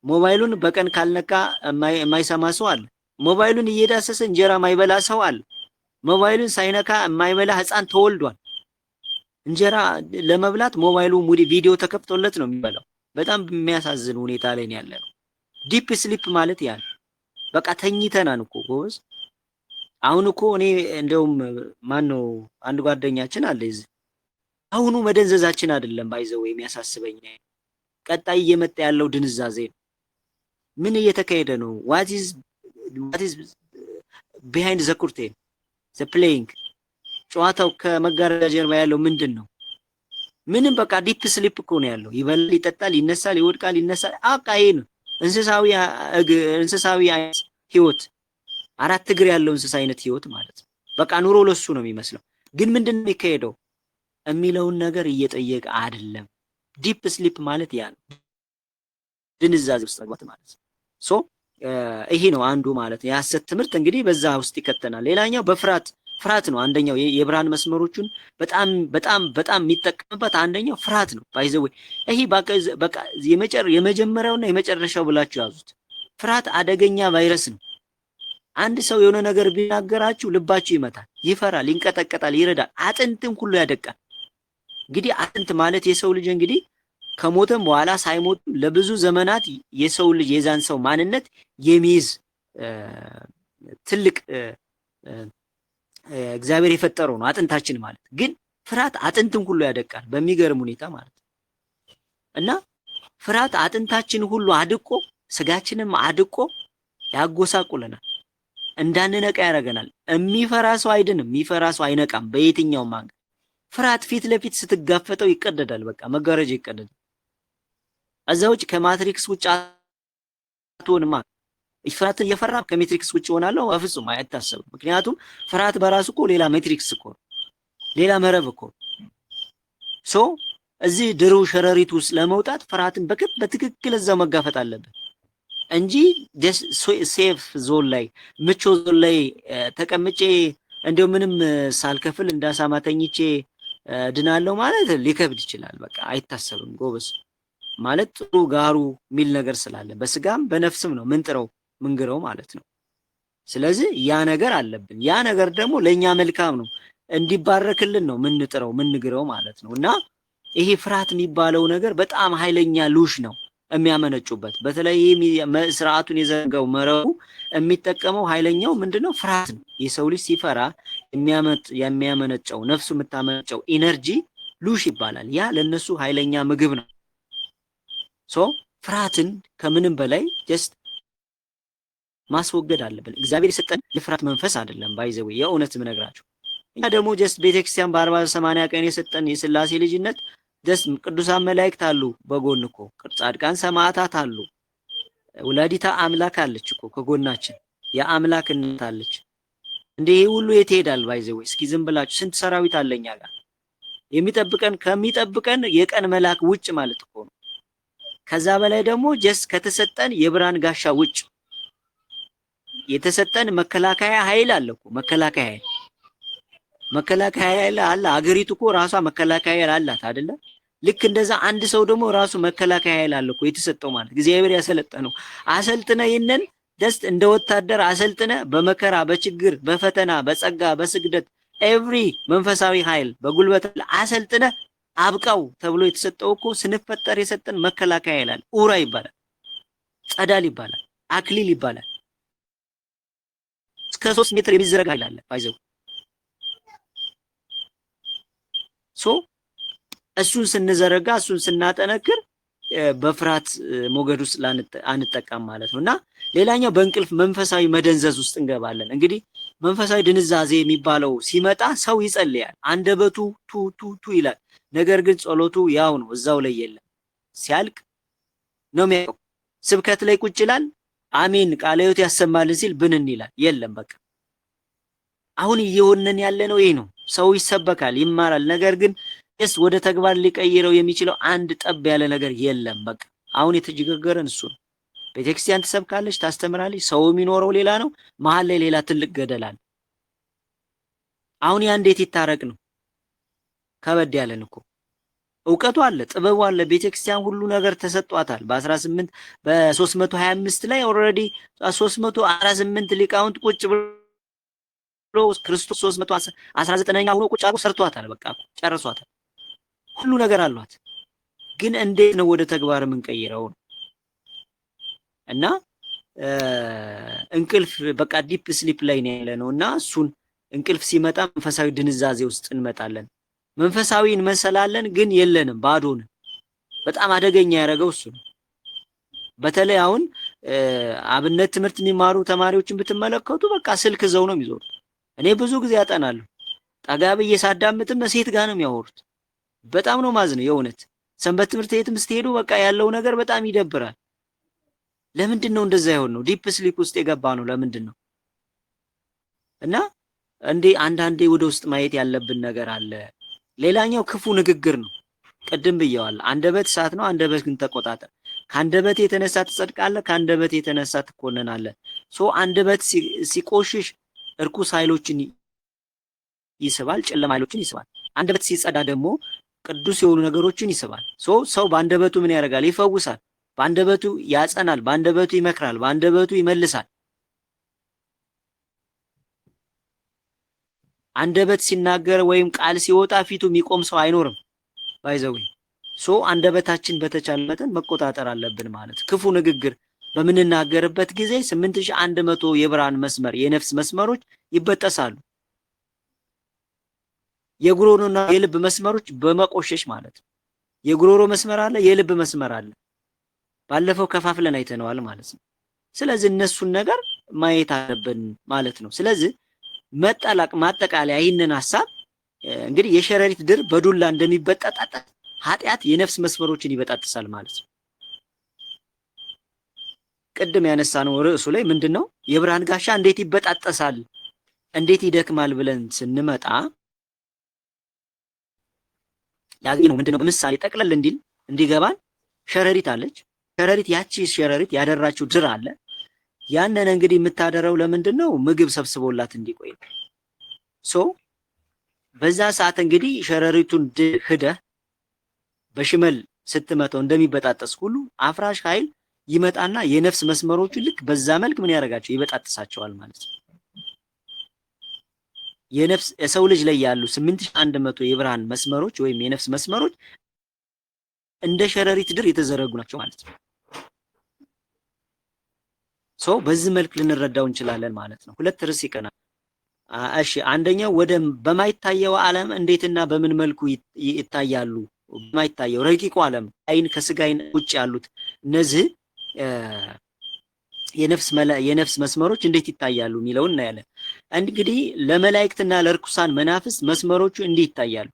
ሞባይሉን በቀን ካልነካ የማይሰማ ሰው አለ። ሞባይሉን እየዳሰሰ እንጀራ የማይበላ ሰው አለ። ሞባይሉን ሳይነካ የማይበላ ህፃን ተወልዷል። እንጀራ ለመብላት ሞባይሉ ሙዲ ቪዲዮ ተከፍቶለት ነው የሚበላው። በጣም የሚያሳዝን ሁኔታ ላይ ነው ያለነው። ዲፕ ስሊፕ ማለት ያ በቃ ተኝተናን እኮ ጎበዝ። አሁን እኮ እኔ እንደውም ማነው አንድ ጓደኛችን አለ እዚህ አሁኑ መደንዘዛችን አይደለም ባይዘው የሚያሳስበኝ ቀጣይ እየመጣ ያለው ድንዛዜ ነው። ምን እየተካሄደ ነው? what is behind the curtain the playing ጨዋታው ከመጋረጃ ጀርባ ያለው ምንድን ነው? ምንም በቃ ዲፕ ስሊፕ እኮ ነው ያለው። ይበላል፣ ይጠጣል፣ ይነሳል፣ ይወድቃል፣ ይነሳል። አቃዬ ነው እንስሳዊ ህይወት፣ 4 እግር ያለው እንስሳ አይነት ህይወት ማለት ነው። በቃ ኑሮ ለሱ ነው የሚመስለው። ግን ምንድነው የሚካሄደው የሚለውን ነገር እየጠየቀ አይደለም። ዲፕ ስሊፕ ማለት ያ ነው፣ ድንዛዜ ውስጥ መግባት ማለት ነው። ሶ ይሄ ነው አንዱ ማለት ነው። የሐሰት ትምህርት እንግዲህ በዛ ውስጥ ይከተናል። ሌላኛው ፍርሃት ነው። አንደኛው የብርሃን መስመሮቹን በጣም የሚጠቀምበት አንደኛው ፍርሃት ነው። ባይዘው ይሄ በቃ የመጀመሪያውና የመጨረሻው ብላችሁ ያዙት። ፍርሃት አደገኛ ቫይረስ ነው። አንድ ሰው የሆነ ነገር ቢናገራችሁ ልባችሁ ይመታል፣ ይፈራል፣ ይንቀጠቀጣል፣ ይረዳል፣ አጥንትም ሁሉ ያደቃል። እንግዲህ አጥንት ማለት የሰው ልጅ እንግዲህ ከሞተም በኋላ ሳይሞት ለብዙ ዘመናት የሰው ልጅ የዛን ሰው ማንነት የሚይዝ ትልቅ እግዚአብሔር የፈጠረው ነው አጥንታችን ማለት። ግን ፍርሃት አጥንትን ሁሉ ያደቃል በሚገርም ሁኔታ ማለት እና ፍርሃት አጥንታችን ሁሉ አድቆ ስጋችንም አድቆ ያጎሳቁለናል፣ እንዳንነቃ ያደርገናል። የሚፈራ ሰው አይድንም፣ የሚፈራ ሰው አይነቃም በየትኛውም መንገድ። ፍርሃት ፊት ለፊት ስትጋፈጠው ይቀደዳል፣ በቃ መጋረጃ ይቀደዳል። እዛውጭ ከማትሪክስ ውጭ አትሆንማ። ፍርሃትን እየፈራ ከሜትሪክስ ውጭ ሆናለሁ በፍጹም አይታሰብም። ምክንያቱም ፍርሃት በራሱ እኮ ሌላ ሜትሪክስ እኮ ሌላ መረብ እኮ ሶ እዚህ ድሩ ሸረሪት ውስጥ ለመውጣት ፍርሃትን በትክክል እዛው መጋፈጥ አለብን እንጂ ሴፍ ዞን ላይ ምቾ ዞን ላይ ተቀምጬ እንደው ምንም ሳልከፍል እንዳሳማ ተኝቼ ድናለሁ ማለት ሊከብድ ይችላል። በቃ አይታሰብም ጎበስ። ማለት ጥሩ ጋሩ ሚል ነገር ስላለ በስጋም በነፍስም ነው ምንግረው ማለት ነው። ስለዚህ ያ ነገር አለብን። ያ ነገር ደግሞ ለኛ መልካም ነው፣ እንዲባረክልን ነው ምንግረው ማለት ነው። እና ይሄ ፍርሃት የሚባለው ነገር በጣም ኃይለኛ ሉሽ ነው የሚያመነጩበት። በተለይ ስርዓቱን የዘንገው መረቡ የሚጠቀመው ኃይለኛው ምንድነው? ፍርሃት ነው። የሰው ልጅ ሲፈራ የሚያመነጨው ነፍሱ የምታመነጨው ኢነርጂ ሉሽ ይባላል። ያ ለነሱ ኃይለኛ ምግብ ነው። ሶ ፍርሃትን ከምንም በላይ ጀስት ማስወገድ አለብን። እግዚአብሔር የሰጠን የፍርሃት መንፈስ አይደለም ባይዘው የእውነት ምነግራችሁ። እኛ ደግሞ ጀስት ቤተክርስቲያን በ40-80 ቀን የሰጠን የሥላሴ ልጅነት ደስ ቅዱሳን መላእክት አሉ በጎን እኮ ጻድቃን ሰማዕታት አሉ። ወላዲታ አምላክ አለች እኮ ከጎናችን የአምላክ እናት አለች። እንዴ ይሄ ሁሉ የት ይሄዳል? ባይዘው እስኪ ዝም ብላችሁ ስንት ሰራዊት አለኛ ጋር የሚጠብቀን ከሚጠብቀን የቀን መልአክ ውጭ ማለት እኮ ነው። ከዛ በላይ ደግሞ ጀስ ከተሰጠን የብርሃን ጋሻ ውጭ የተሰጠን መከላከያ ኃይል አለ እኮ መከላከያ ኃይል አለ። አገሪቱ እኮ ራሷ መከላከያ ኃይል አላት አይደለ? ልክ እንደዛ አንድ ሰው ደግሞ ራሱ መከላከያ ኃይል አለ እኮ የተሰጠው ማለት እግዚአብሔር ያሰለጠነው አሰልጥነ ይነን ደስ እንደ ወታደር አሰልጥነ በመከራ በችግር በፈተና በጸጋ በስግደት ኤቭሪ መንፈሳዊ ኃይል በጉልበት አሰልጥነ አብቃው ተብሎ የተሰጠው እኮ ስንፈጠር የሰጠን መከላከያ ኃይል አለ። ኡራ ይባላል፣ ጸዳል ይባላል፣ አክሊል ይባላል። እስከ 3 ሜትር የሚዘረጋ ኃይል አለ ባይዘው እሱን ስንዘረጋ እሱን ስናጠነክር በፍርሃት ሞገድ ውስጥ አንጠቃም ማለት ነው። እና ሌላኛው በእንቅልፍ መንፈሳዊ መደንዘዝ ውስጥ እንገባለን። እንግዲህ መንፈሳዊ ድንዛዜ የሚባለው ሲመጣ ሰው ይጸልያል፣ አንደበቱ ቱ ቱ ቱ ይላል። ነገር ግን ጸሎቱ ያው ነው፣ እዛው ላይ የለም። ሲያልቅ ነው የሚያውቀው። ስብከት ላይ ቁጭ ይላል፣ አሜን ቃለ ሕይወት ያሰማልን ሲል ብንን ይላል። የለም በቃ አሁን እየሆነን ያለ ነው ይሄ ነው። ሰው ይሰበካል፣ ይማራል። ነገር ግን ወደ ተግባር ሊቀይረው የሚችለው አንድ ጠብ ያለ ነገር የለም። በቃ አሁን የተጀገገረን እሱ ነው። ቤተክርስቲያን ትሰብካለች፣ ታስተምራለች፣ ሰው የሚኖረው ሌላ ነው፣ መሀል ላይ ሌላ ትልቅ ገደል አለ። አሁን ያ እንዴት ይታረቅ ነው? ከበድ ያለን እኮ እውቀቱ አለ፣ ጥበቡ አለ። ቤተክርስቲያን ሁሉ ነገር ተሰጧታል። በ325 ላይ ኦልሬዲ 318 ሊቃውንት ቁጭ ብሎ ክርስቶስ 319ኛ ሆኖ ቁጭ አድርጎ ሰርቷታል። በቃ ጨርሷታል። ሁሉ ነገር አሏት። ግን እንዴት ነው ወደ ተግባር የምንቀይረው? እና እንቅልፍ በቃ ዲፕ ስሊፕ ላይ ነው ያለነው። እና እሱን እንቅልፍ ሲመጣ መንፈሳዊ ድንዛዜ ውስጥ እንመጣለን። መንፈሳዊ እንመሰላለን፣ ግን የለንም፣ ባዶ ነን። በጣም አደገኛ ያደረገው እሱ ነው። በተለይ አሁን አብነት ትምህርት የሚማሩ ተማሪዎችን ብትመለከቱ በቃ ስልክ ዘው ነው የሚዞሩት። እኔ ብዙ ጊዜ ያጠናለሁ፣ ጠጋ ብዬ ሳዳምጥም ሴት ጋር ነው የሚያወሩት። በጣም ነው ማዝነው የእውነት። ሰንበት ትምህርት ቤትም ስትሄዱ በቃ ያለው ነገር በጣም ይደብራል። ለምንድን ነው እንደዛ ይሆን ነው? ዲፕ ስሊፕ ውስጥ የገባ ነው። ለምንድን ነው? እና እንዴ አንዳንዴ ወደ ውስጥ ማየት ያለብን ነገር አለ። ሌላኛው ክፉ ንግግር ነው። ቅድም ብየዋለሁ። አንደበት እሳት ነው፣ አንደበት ግን ተቆጣጠር። ከአንደበት የተነሳ ትጸድቃለህ፣ ከአንደበት የተነሳ ትኮነናለህ። አንደበት ሲቆሽሽ እርኩስ ኃይሎችን ይስባል፣ ጨለማ ኃይሎችን ይስባል። አንደበት ሲጸዳ ደግሞ ቅዱስ የሆኑ ነገሮችን ይስባል። ሰው በአንደበቱ ምን ያደርጋል? ይፈውሳል። በአንደበቱ ያጸናል፣ በአንደበቱ ይመክራል፣ በአንደበቱ ይመልሳል። አንደበት ሲናገር ወይም ቃል ሲወጣ ፊቱ የሚቆም ሰው አይኖርም። ባይዘው አንደበታችን በተቻለ መጠን መቆጣጠር አለብን ማለት። ክፉ ንግግር በምንናገርበት ጊዜ 8100 የብርሃን መስመር የነፍስ መስመሮች ይበጠሳሉ። የጉሮሮና የልብ መስመሮች በመቆሸሽ ማለት ነው። የጉሮሮ መስመር አለ፣ የልብ መስመር አለ። ባለፈው ከፋፍለን አይተነዋል ማለት ነው። ስለዚህ እነሱን ነገር ማየት አለብን ማለት ነው። ስለዚህ ማጠቃለያ ይህንን ሐሳብ እንግዲህ የሸረሪት ድር በዱላ እንደሚበጣጣጥ ኃጢአት የነፍስ መስመሮችን ይበጣጥሳል ማለት ነው። ቅድም ያነሳነው ርዕሱ ላይ ምንድነው የብርሃን ጋሻ እንዴት ይበጣጠሳል፣ እንዴት ይደክማል ብለን ስንመጣ ያገኘው ምንድነው? ምሳሌ ጠቅለል እንዲገባን ሸረሪት አለች። ሸረሪት ያቺ ሸረሪት ያደራችው ድር አለ። ያንን እንግዲህ የምታደረው ለምንድነው? ምግብ ሰብስቦላት እንዲቆይ ነው። በዛ ሰዓት እንግዲህ ሸረሪቱን ሂደህ በሽመል ስትመተው እንደሚበጣጠስ ሁሉ አፍራሽ ኃይል ይመጣና የነፍስ መስመሮቹ ልክ በዛ መልክ ምን ያደርጋቸው? ይበጣጥሳቸዋል ማለት ነው። የሰው ልጅ ላይ ያሉ 8100 የብርሃን መስመሮች ወይም የነፍስ መስመሮች እንደ ሸረሪት ድር የተዘረጉ ናቸው ማለት ነው። በዚህ መልክ ልንረዳው እንችላለን ማለት ነው። ሁለት ርዕስ ይቀናል። እሺ አንደኛው በማይታየው ዓለም እንዴትና በምን መልኩ ይታያሉ? በማይታየው ረቂቁ ዓለም አይን ከስጋ አይን ውጭ ያሉት እነዚህ የነፍስ መስመሮች እንዴት ይታያሉ የሚለውን እናያለን። እንግዲህ ለመላእክትና ለርኩሳን መናፍስት መስመሮቹ እንዲህ ይታያሉ።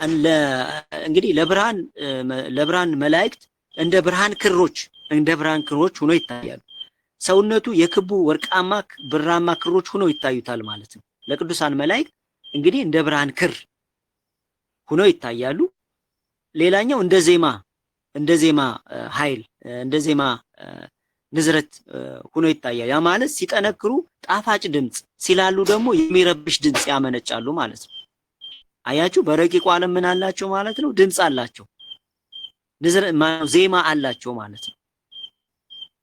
እንግዲህ ለብርሃን መላእክት እንደ ብርሃን ክሮች ሆኖ ይታያሉ። ሰውነቱ የክቡ ወርቃማ ብራማ ክሮች ሆኖ ይታዩታል ማለት ነው። ለቅዱሳን መላእክት እንግዲህ እንደ ብርሃን ክር ሆኖ ይታያሉ። ሌላኛው እንደ ዜማ ኃይል እንደ ዜማ ንዝረት ሆኖ ይታያል። ያ ማለት ሲጠነክሩ ጣፋጭ ድምጽ፣ ሲላሉ ደግሞ የሚረብሽ ድምጽ ያመነጫሉ ማለት ነው። አያችሁ፣ በረቂቁ ዓለም ምን አላቸው ማለት ነው? ድምጽ አላቸው፣ ዜማ አላቸው ማለት ነው።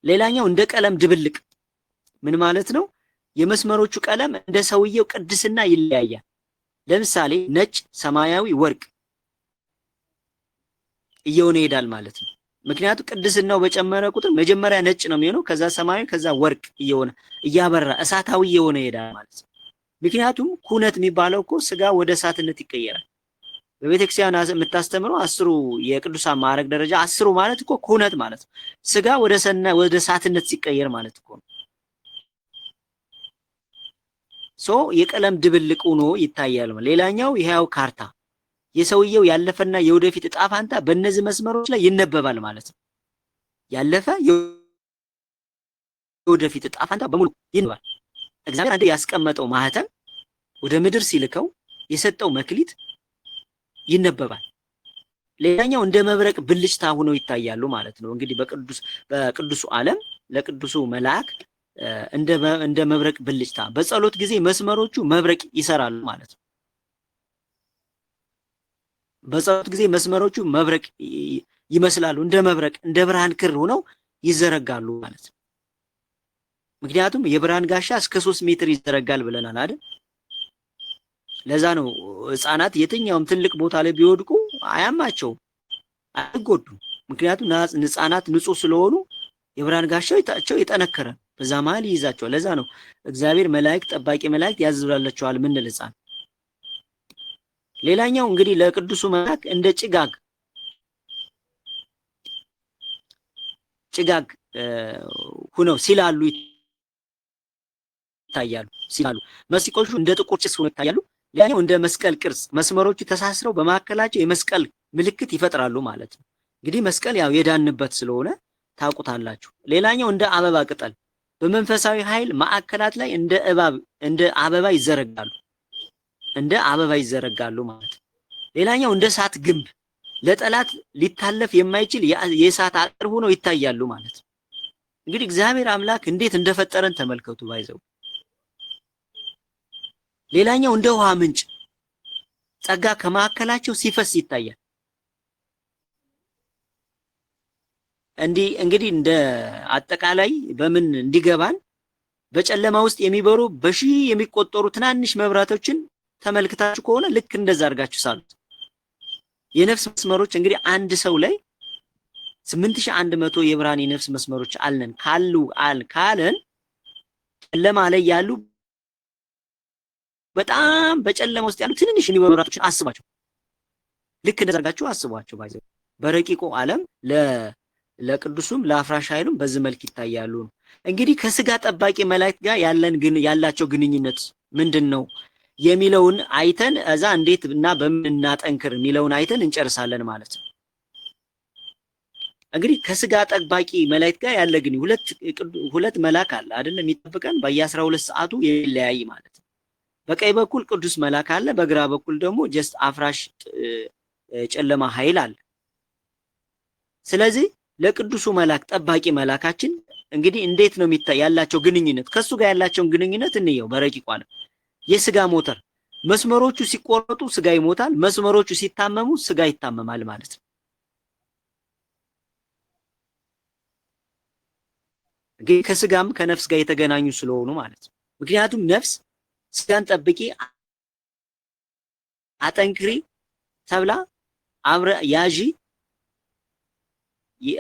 ሌላኛው እንደ ቀለም ድብልቅ ምን ማለት ነው? የመስመሮቹ ቀለም እንደ ሰውየው ቅድስና ይለያያል። ለምሳሌ ነጭ፣ ሰማያዊ፣ ወርቅ እየሆነ ይሄዳል ማለት ነው። ምክንያቱም ቅድስናው በጨመረ ቁጥር መጀመሪያ ነጭ ነው የሚሆነው፣ ከዛ ሰማያዊ፣ ከዛ ወርቅ እየሆነ እያበራ እሳታዊ እየሆነ ይሄዳል ማለት ነው። ምክንያቱም ኩነት የሚባለው እኮ ስጋ ወደ እሳትነት ይቀየራል። በቤተክርስቲያን የምታስተምረው 10 የቅዱሳን ማዕረግ ደረጃ 10 ማለት እኮ ኩነት ማለት ነው። ስጋ ወደ እሳትነት ሲቀየር ማለት እኮ ነው። የቀለም ድብልቅ ሆኖ ይታያል። ሌላኛው ይሄው ካርታ የሰውየው ያለፈና የወደፊት ዕጣ ፋንታ በእነዚህ መስመሮች ላይ ይነበባል ማለት ነው። ያለፈ የወደፊት ዕጣ ፋንታ በሙሉ ይነበባል። እግዚአብሔር አንዴ ያስቀመጠው ማህተም ወደ ምድር ሲልከው የሰጠው መክሊት ይነበባል። ሌላኛው እንደ መብረቅ ብልጭታ ሆነው ይታያሉ ማለት ነው። እንግዲህ በቅዱሱ ዓለም ለቅዱሱ መልአክ እንደ መብረቅ ብልጭታ፣ በጸሎት ጊዜ መስመሮቹ መብረቅ ይሰራሉ ማለት ነው። በጸሎት ጊዜ መስመሮቹ መብረቅ ይመስላሉ፣ እንደ መብረቅ እንደ ብርሃን ክር ሆነው ይዘረጋሉ ማለት ነው። ምክንያቱም የብርሃን ጋሻ እስከ 3 ሜትር ይዘረጋል ብለናል አይደል? ለዛ ነው ህፃናት የትኛውም ትልቅ ቦታ ላይ ቢወድቁ አያማቸውም፣ አይጎዱም። ምክንያቱም ህፃናት ንጹህ ስለሆኑ የብርሃን ጋሻቸው የጠነከረ በዛ መሀል ይይዛቸዋል። ለዛ ነው እግዚአብሔር መላእክት ጠባቂ መላእክት ያዝዛላቸዋል ምንል ህፃን። ሌላኛው እንግዲህ ለቅዱሱ መልአክ እንደ ጭጋግ ሁነው ሲላሉ ይታያሉ። መስቀሎቹ እንደ ጥቁር ጭስ ሆነው ይታያሉ። ሌላኛው እንደ መስቀል ቅርጽ መስመሮቹ ተሳስረው በማዕከላቸው የመስቀል ምልክት ይፈጥራሉ ማለት ነው። እንግዲህ መስቀል ያው የዳንበት ስለሆነ ታውቁታላችሁ። ሌላኛው እንደ አበባ ቅጠል በመንፈሳዊ ኃይል ማዕከላት ላይ እንደ አበባ ይዘረጋሉ ማለት ነው። ሌላኛው እንደ እሳት ግንብ ለጠላት ሊታለፍ የማይችል የእሳት አጥር ሆነው ይታያሉ ማለት ነው። እንግዲህ እግዚአብሔር አምላክ እንዴት እንደፈጠረን ተመልከቱ ባይዘው። ሌላኛው እንደ ውሃ ምንጭ ጸጋ ከማዕከላቸው ሲፈስ ይታያል። እንግዲህ እንደ አጠቃላይ በምን እንዲገባን በጨለማ ውስጥ የሚበሩ በሺህ የሚቆጠሩ ትናንሽ መብራቶችን ተመልክታችሁ ከሆነ ልክ እንደዛ አድርጋችሁ ሳሉት። የነፍስ መስመሮች እንግዲህ አንድ ሰው ላይ 8100 የብርሃን የነፍስ መስመሮች አለን ካለን ጨለማ ላይ ያሉ በጣም በጨለማ ውስጥ ያሉ ትንንሽ መብራቶችን አስባቸው። ልክ እንደዛ አድርጋችሁ አስቧቸው። ባይዘው በረቂቁ ዓለም ለቅዱሱም ለአፍራሽ ኃይሉም በዚህ መልክ ይታያሉ። እንግዲህ ከስጋ ጠባቂ መላእክት ጋር ያላቸው ግንኙነት ምንድነው የሚለውን አይተን እዛ እንዴት እና በምን እናጠንክር የሚለውን አይተን እንጨርሳለን ማለት ነው። እንግዲህ ከስጋ ጠባቂ መላእክት ጋር ያለ ግን ሁለት መልአክ አለ አይደል? የሚጠብቀን በየ12 ሰዓቱ የሚለያይ ማለት ነው። በቀኝ በኩል ቅዱስ መልአክ አለ፣ በግራ በኩል ደግሞ ጀስት አፍራሽ ጨለማ ኃይል አለ። ስለዚህ ለቅዱሱ መልአክ ጠባቂ መልአካችን እንግዲህ እንዴት ነው ያላቸው ግንኙነት? ከሱ ጋር ያላቸውን ግንኙነት እንየው። በረቂቁ ዓለም የስጋ ሞተር መስመሮቹ ሲቆረጡ ስጋ ይሞታል፣ መስመሮቹ ሲታመሙ ስጋ ይታመማል ማለት ነው። እንግዲህ ከስጋም ከነፍስ ጋር የተገናኙ ስለሆኑ ማለት ነው። ምክንያቱም ነፍስ ስጋን ጠብቂ አጠንክሪ ተብላ ያዢ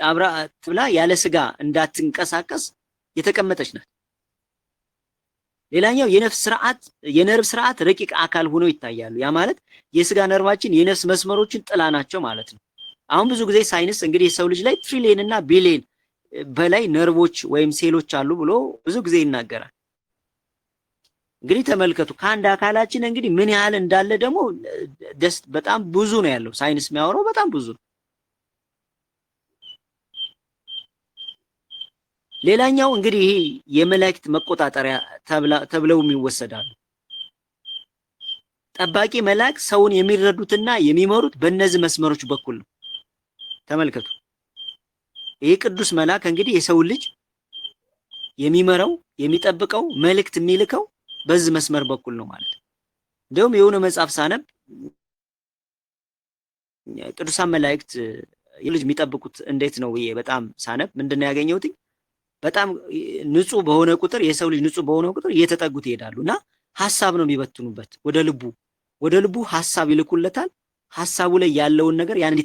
አብራ ተብላ ያለ ስጋ እንዳትንቀሳቀስ የተቀመጠች ናት። ሌላኛው የነርቭ ስርዓት ረቂቅ አካል ሆኖ ይታያሉ። ያ ማለት የስጋ ነርቫችን የነፍስ መስመሮችን ጥላ ናቸው ማለት ነው። አሁን ብዙ ጊዜ ሳይንስ እንግዲህ የሰው ልጅ ላይ ትሪሊየን እና ቢሊየን በላይ ነርቮች ወይም ሴሎች አሉ ብሎ ብዙ ጊዜ ይናገራል። እንግዲህ ተመልከቱ ከአንድ አካላችን እንግዲህ ምን ያህል እንዳለ ደግሞ በጣም ብዙ ነው ያለው። ሳይንስ የሚያወራው በጣም ብዙ ነው። ሌላኛው እንግዲህ ይሄ የመላእክት መቆጣጠሪያ ተብለው ይወሰዳሉ። ጠባቂ መልአክ ሰውን የሚረዱትና የሚመሩት በእነዚህ መስመሮች በኩል ነው። ተመልከቱ ይሄ ቅዱስ መልአክ እንግዲህ የሰው ልጅ የሚመራው የሚጠብቀው መልእክት የሚልከው በዚህ መስመር በኩል ነው ማለት ነው። እንደውም የሆነ መጽሐፍ ሳነብ ቅዱሳን መላእክት የልጅ የሚጠብቁት እንዴት ነው ብዬ በጣም ሳነብ ምንድነው ያገኘሁት? በጣም ንጹህ በሆነ ቁጥር የሰው ልጅ ንጹህ በሆነ ቁጥር እየተጠጉት ይሄዳሉና ሐሳብ ነው የሚበትኑበት። ወደ ልቡ ሐሳብ ይልኩለታል። ሐሳቡ ላይ ያለውን ነገር ያን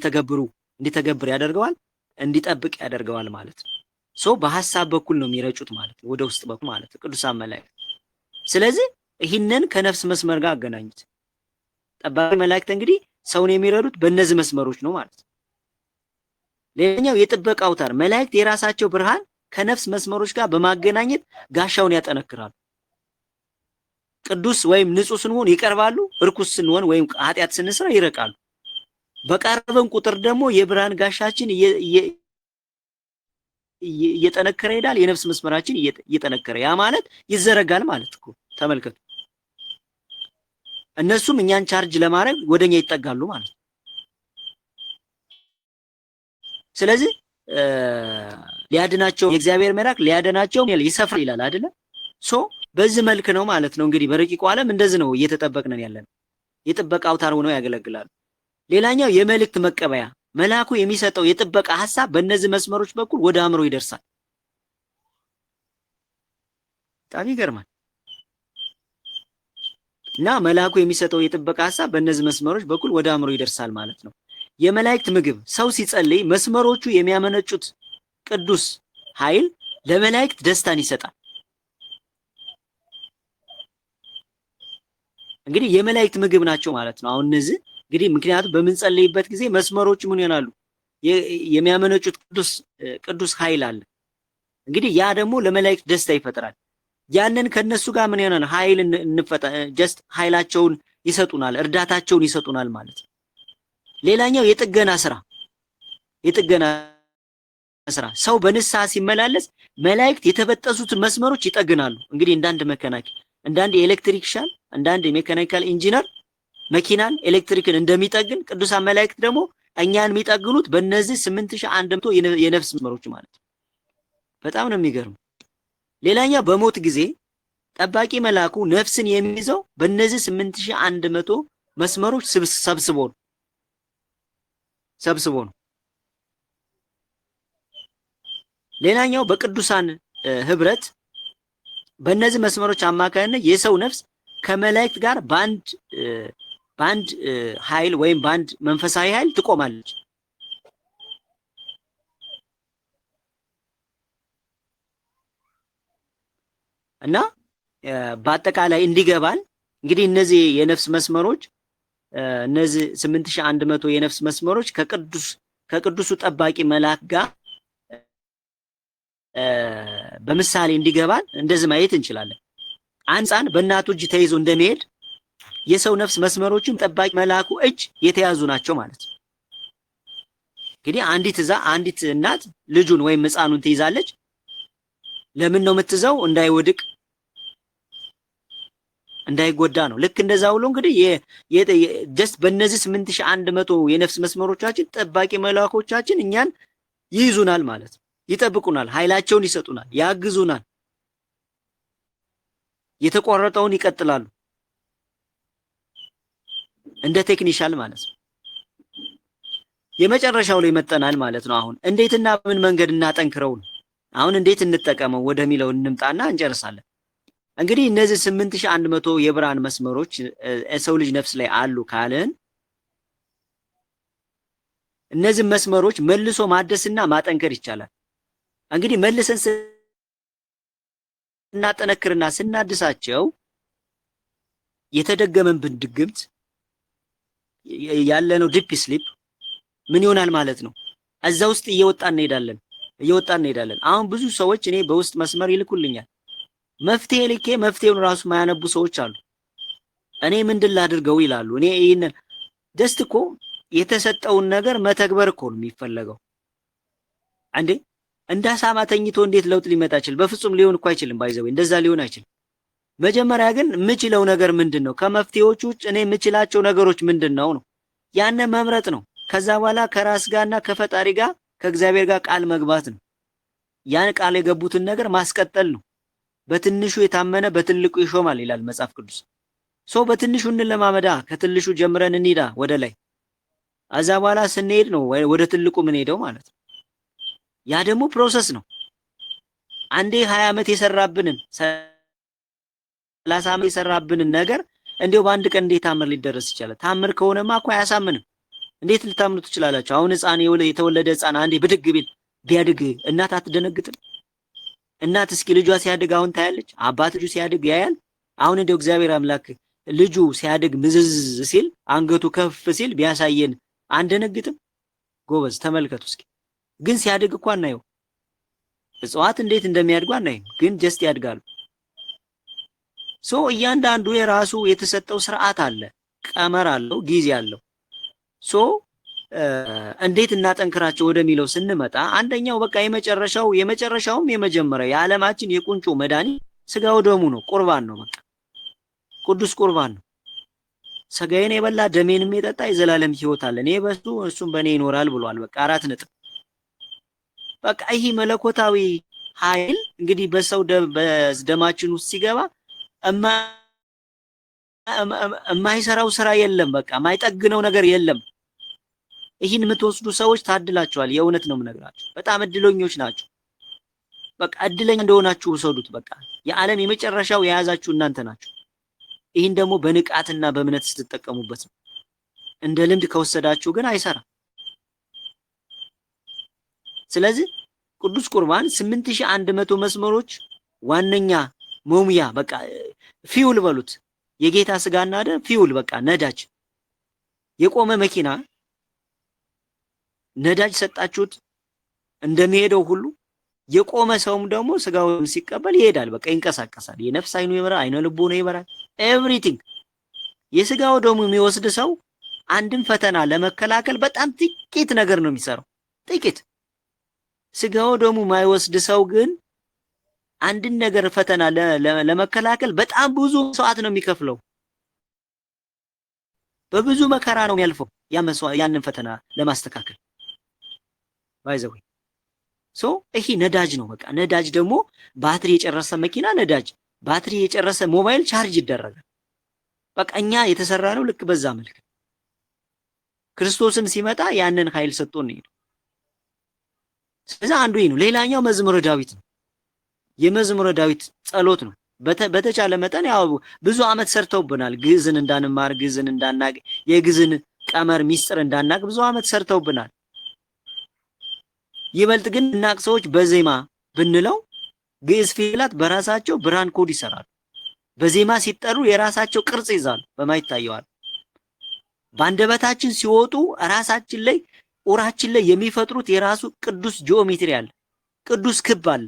እንዲተገብር ያደርገዋል፣ እንዲጠብቅ ያደርገዋል ማለት ነው። በሐሳብ በኩል ነው የሚረጩት ማለት ነው፣ ወደ ውስጥ በኩል ማለት ነው ቅዱሳን መላእክት። ስለዚህ ይህንን ከነፍስ መስመር ጋር አገናኙት። ጠባቂ መላእክት እንግዲህ ሰውን የሚረዱት በእነዚህ መስመሮች ነው ማለት ነው። ሌላኛው የጥበቃ አውታር መላእክት የራሳቸው ብርሃን ከነፍስ መስመሮች ጋር በማገናኘት ጋሻውን ያጠነክራሉ። ቅዱስ ወይም ንጹህ ስንሆን ይቀርባሉ፣ እርኩስ ስንሆን ወይም ኃጢአት ስንሰራ ይርቃሉ። በቀረበን ቁጥር ደግሞ የብርሃን ጋሻችን እየጠነከረ ይሄዳል። የነፍስ መስመራችን እየጠነከረ ያ ማለት ይዘረጋል ማለት እኮ ተመልከቱ። እነሱም እኛን ቻርጅ ለማድረግ ወደኛ ይጠጋሉ ማለት ነው። ስለዚህ ሊያድናቸው የእግዚአብሔር መልአክ ሊያድናቸው ይሰፍራል ይላል አይደለ? በዚህ መልክ ነው ማለት ነው። እንግዲህ በረቂቁ ዓለም እንደዚህ ነው እየተጠበቅነን ያለን። የጥበቃ አውታር ሆነው ያገለግላሉ። ሌላኛው የመልእክት መቀበያ መልአኩ የሚሰጠው የጥበቃ ሐሳብ በእነዚህ መስመሮች በኩል ወደ አእምሮ ይደርሳል። በጣም ይገርማል። እና መልአኩ የሚሰጠው የጥበቃ ሐሳብ በእነዚህ መስመሮች በኩል ወደ አእምሮ ይደርሳል ማለት ነው። የመላእክት ምግብ ሰው ሲጸልይ መስመሮቹ የሚያመነጩት ቅዱስ ኃይል ለመላእክት ደስታን ይሰጣል። እንግዲህ የመላእክት ምግብ ናቸው ማለት ነው። አሁን እነዚህ እንግዲህ ምክንያቱም በምንጸልይበት ጊዜ መስመሮቹ ምን ይሆናሉ? የሚያመነጩት ቅዱስ ኃይል አለ። እንግዲህ ያ ደግሞ ለመላእክት ደስታ ይፈጥራል። ያንን ከነሱ ጋር ምን ይሆናል? ኃይል ኃይላቸውን ይሰጡናል፣ እርዳታቸውን ይሰጡናል ማለት ነው። ሌላኛው የጥገና ስራ ሰው በንስሐ ሲመላለስ መላእክት የተበጠሱትን መስመሮች ይጠግናሉ። እንግዲህ እንዳንድ መካኒክ እንዳንድ የኤሌክትሪክሻን እንዳንድ የሜካኒካል ኢንጂነር መኪናን ኤሌክትሪክን እንደሚጠግን ቅዱሳን መላእክት ደግሞ እኛን የሚጠግኑት በእነዚህ 8100 የነፍስ መስመሮች ማለት ነው። በጣም ነው የሚገርም። ሌላኛው በሞት ጊዜ ጠባቂ መልአኩ ነፍስን የሚይዘው በእነዚህ 8100 መስመሮች ሰብስቦ ነው። ሌላኛው በቅዱሳን ህብረት በእነዚህ መስመሮች አማካይነት የሰው ነፍስ ከመላእክት ጋር በአንድ ኃይል ወይም በአንድ መንፈሳዊ ኃይል ትቆማለች። እና በአጠቃላይ እንዲገባል እንግዲህ እነዚህ የነፍስ መስመሮች እነዚህ 8100 የነፍስ መስመሮች ከቅዱሱ ጠባቂ መልአክ ጋር በምሳሌ እንዲገባል እንደዚህ ማየት እንችላለን። አንድ ሕፃን በእናቱ እጅ ተይዞ እንደሚሄድ የሰው ነፍስ መስመሮችም ጠባቂ መልአኩ እጅ የተያዙ ናቸው ማለት ነው። እንግዲህ አንዲት እናት ልጁን ወይም ሕፃኑን ትይዛለች። ለምን ነው የምትይዘው? እንዳይወድቅ እንዳይጎዳ ነው። ልክ እንደዛ ሁሉ እንግዲህ ጀስት በእነዚህ 8100 የነፍስ መስመሮቻችን ጠባቂ መልአኮቻችን እኛን ይይዙናል ማለት ነው። ይጠብቁናል፣ ኃይላቸውን ይሰጡናል፣ ያግዙናል፣ የተቆረጠውን ይቀጥላሉ እንደ ቴክኒሻል ማለት ነው። የመጨረሻው ላይ መጠናል ማለት ነው። አሁን እንዴትና በምን መንገድ እናጠንክረው ነው። አሁን እንዴት እንጠቀመው ወደሚለው እንምጣና እንጨርሳለን። እንግዲህ እነዚህ 8100 የብርሃን መስመሮች የሰው ልጅ ነፍስ ላይ አሉ ካልን እነዚህ መስመሮች መልሶ ማደስና ማጠንከር ይቻላል። እንግዲህ መልሰን ስናጠነክርና ስናድሳቸው የተደገመንብን ድግምት ያለነው ዲፕ ስሊፕ ምን ይሆናል ማለት ነው? እዛ ውስጥ እየወጣን እንሄዳለን። አሁን ብዙ ሰዎች እኔ በውስጥ መስመር ይልኩልኛል። መፍትሄ ልኬ መፍትሄውን ራሱ ማያነቡ ሰዎች አሉ። እኔ ምንድን ላድርገው ይላሉ። እኔ ይሄንን ጀስት እኮ የተሰጠውን ነገር መተግበር እኮ ነው የሚፈለገው። አንዴ እንደ አሳማ ተኝቶ እንዴት ለውጥ ሊመጣ ይችላል? በፍጹም ሊሆን እኮ አይችልም። ባይዘው እንደዛ ሊሆን አይችልም። መጀመሪያ ግን የምችለው ነገር ምንድነው? ከመፍትሄዎች ውጭ እኔ የምችላቸው ነገሮች ምንድነው ነው ያን መምረጥ ነው። ከዛ በኋላ ከራስ ጋርና ከፈጣሪ ጋር ከእግዚአብሔር ጋር ቃል መግባት ነው። ያን ቃል የገቡትን ነገር ማስቀጠል ነው። በትንሹ የታመነ በትልቁ ይሾማል ይላል መጽሐፍ ቅዱስ። በትንሹ እንለማመዳ፣ ከትንሹ ጀምረን እንሂዳ ወደ ላይ። አዛ በኋላ ስንሄድ ነው ወደ ትልቁ ምን ሄደው ማለት ነው። ያ ደግሞ ፕሮሰስ ነው። አንዴ 20 ዓመት የሰራብንን 30 ዓመት የሰራብንን ነገር እንዴው በአንድ ቀን እንዴት ታምር ሊደረስ ይችላል? ታምር ከሆነማ እኮ አያሳምንም። እንዴት ልታምኑ ትችላላችሁ? አሁን ህፃን የተወለደ ህፃን አንዴ ብድግ ቢል ቢያድግ እናት አትደነግጥም? እናት እስኪ ልጇ ሲያድግ አሁን ታያለች? አባት ልጁ ሲያድግ ያያል? አሁን እንደው እግዚአብሔር አምላክ ልጁ ሲያድግ ምዝዝ ሲል አንገቱ ከፍ ሲል ቢያሳየን አንደነግጥም? ጎበዝ ተመልከቱ እስኪ። ግን ሲያድግ እኮ አናየው። እጽዋት እንዴት እንደሚያድጉ አናይም፣ ግን ጀስት ያድጋሉ። እያንዳንዱ የራሱ የተሰጠው ስርዓት አለ፣ ቀመር አለው፣ ጊዜ አለው። እንዴት እናጠንክራቸው ወደሚለው ስንመጣ አንደኛው በቃ የመጨረሻውም የመጀመሪያው የዓለማችን የቁንጮ መድኃኒት ስጋው ደሙ ነው፣ ቁርባን ነው። በቃ ቅዱስ ቁርባን ነው። ስጋዬን የበላ ደሜንም የጠጣ የዘላለም ሕይወት አለ፣ እኔ በሱ እሱም በእኔ ይኖራል ብሏል። በቃ 4 ነጥብ። በቃ ይህ መለኮታዊ ኃይል እንግዲህ በሰው በደማችን ውስጥ ሲገባ የማይሰራው ስራ የለም። በቃ የማይጠግነው ነገር የለም። ይህን የምትወስዱ ሰዎች ታድላችኋል። የእውነት ነው የምነግራችሁ፣ በጣም እድለኞች ናችሁ። በቃ እድለኛ እንደሆናችሁ ውሰዱት። በቃ የዓለም የመጨረሻው የያዛችሁ እናንተ ናችሁ። ይህን ደግሞ በንቃትና በእምነት ስትጠቀሙበት ነው። እንደ ልምድ ከወሰዳችሁ ግን አይሰራም። ስለዚህ ቅዱስ ቁርባን 8100 መስመሮች ዋነኛ መሙያ በቃ ፊውል በሉት፣ የጌታ ስጋና ደም ፊውል በቃ ነዳጅ። የቆመ መኪና ነዳጅ ሰጣችሁት እንደሚሄደው ሁሉ የቆመ ሰውም ደግሞ ስጋውን ሲቀበል ይሄዳል። በቃ ይንቀሳቀሳል። የነፍስ አይኑ ይበራል፣ አይነ ልቦና ይበራል። ኤቭሪቲንግ የስጋው ደግሞ የሚወስድ ሰው አንድም ፈተና ለመከላከል በጣም ጥቂት ነገር ነው የሚሰራው፣ ጥቂት። ስጋው ደግሞ የማይወስድ ሰው ግን አንድን ነገር ፈተና ለመከላከል በጣም ብዙ ሰዓት ነው የሚከፍለው። በብዙ መከራ ነው የሚያልፈው ያንን ፈተና ለማስተካከል ባይዘው። ይሄ ነዳጅ ነው። በቃ ነዳጅ ደግሞ ባትሪ የጨረሰ መኪና ነዳጅ፣ ባትሪ የጨረሰ ሞባይል ቻርጅ ይደረጋል። በቃ እኛ የተሰራ ነው ልክ በዛ መልክ። ክርስቶስም ሲመጣ ያንን ኃይል ሰጥቶን ነው። ስለዚህ አንዱ ይሄ ነው። ሌላኛው መዝሙረ ዳዊት ነው። የመዝሙረ ዳዊት ጸሎት ነው። በተቻለ መጠን ያው ብዙ አመት ሰርተውብናል። ግዕዝን እንዳንማር፣ ግዕዝን እንዳናቅ፣ የግዕዝን ቀመር ሚስጥር እንዳናቅ ብዙ አመት ሰርተውብናል። ይበልጥ ግን እናቅ ሰዎች በዜማ ብንለው ግዕዝ ፊደላት በራሳቸው ብርሃን ኮድ ይሰራሉ። በዜማ ሲጠሩ የራሳቸው ቅርጽ ይዛሉ፣ በማይታየዋል። በአንደበታችን ሲወጡ ራሳችን ላይ ኡራችን ላይ የሚፈጥሩት የራሱ ቅዱስ ጂኦሜትሪ አለ፣ ቅዱስ ክብ አለ።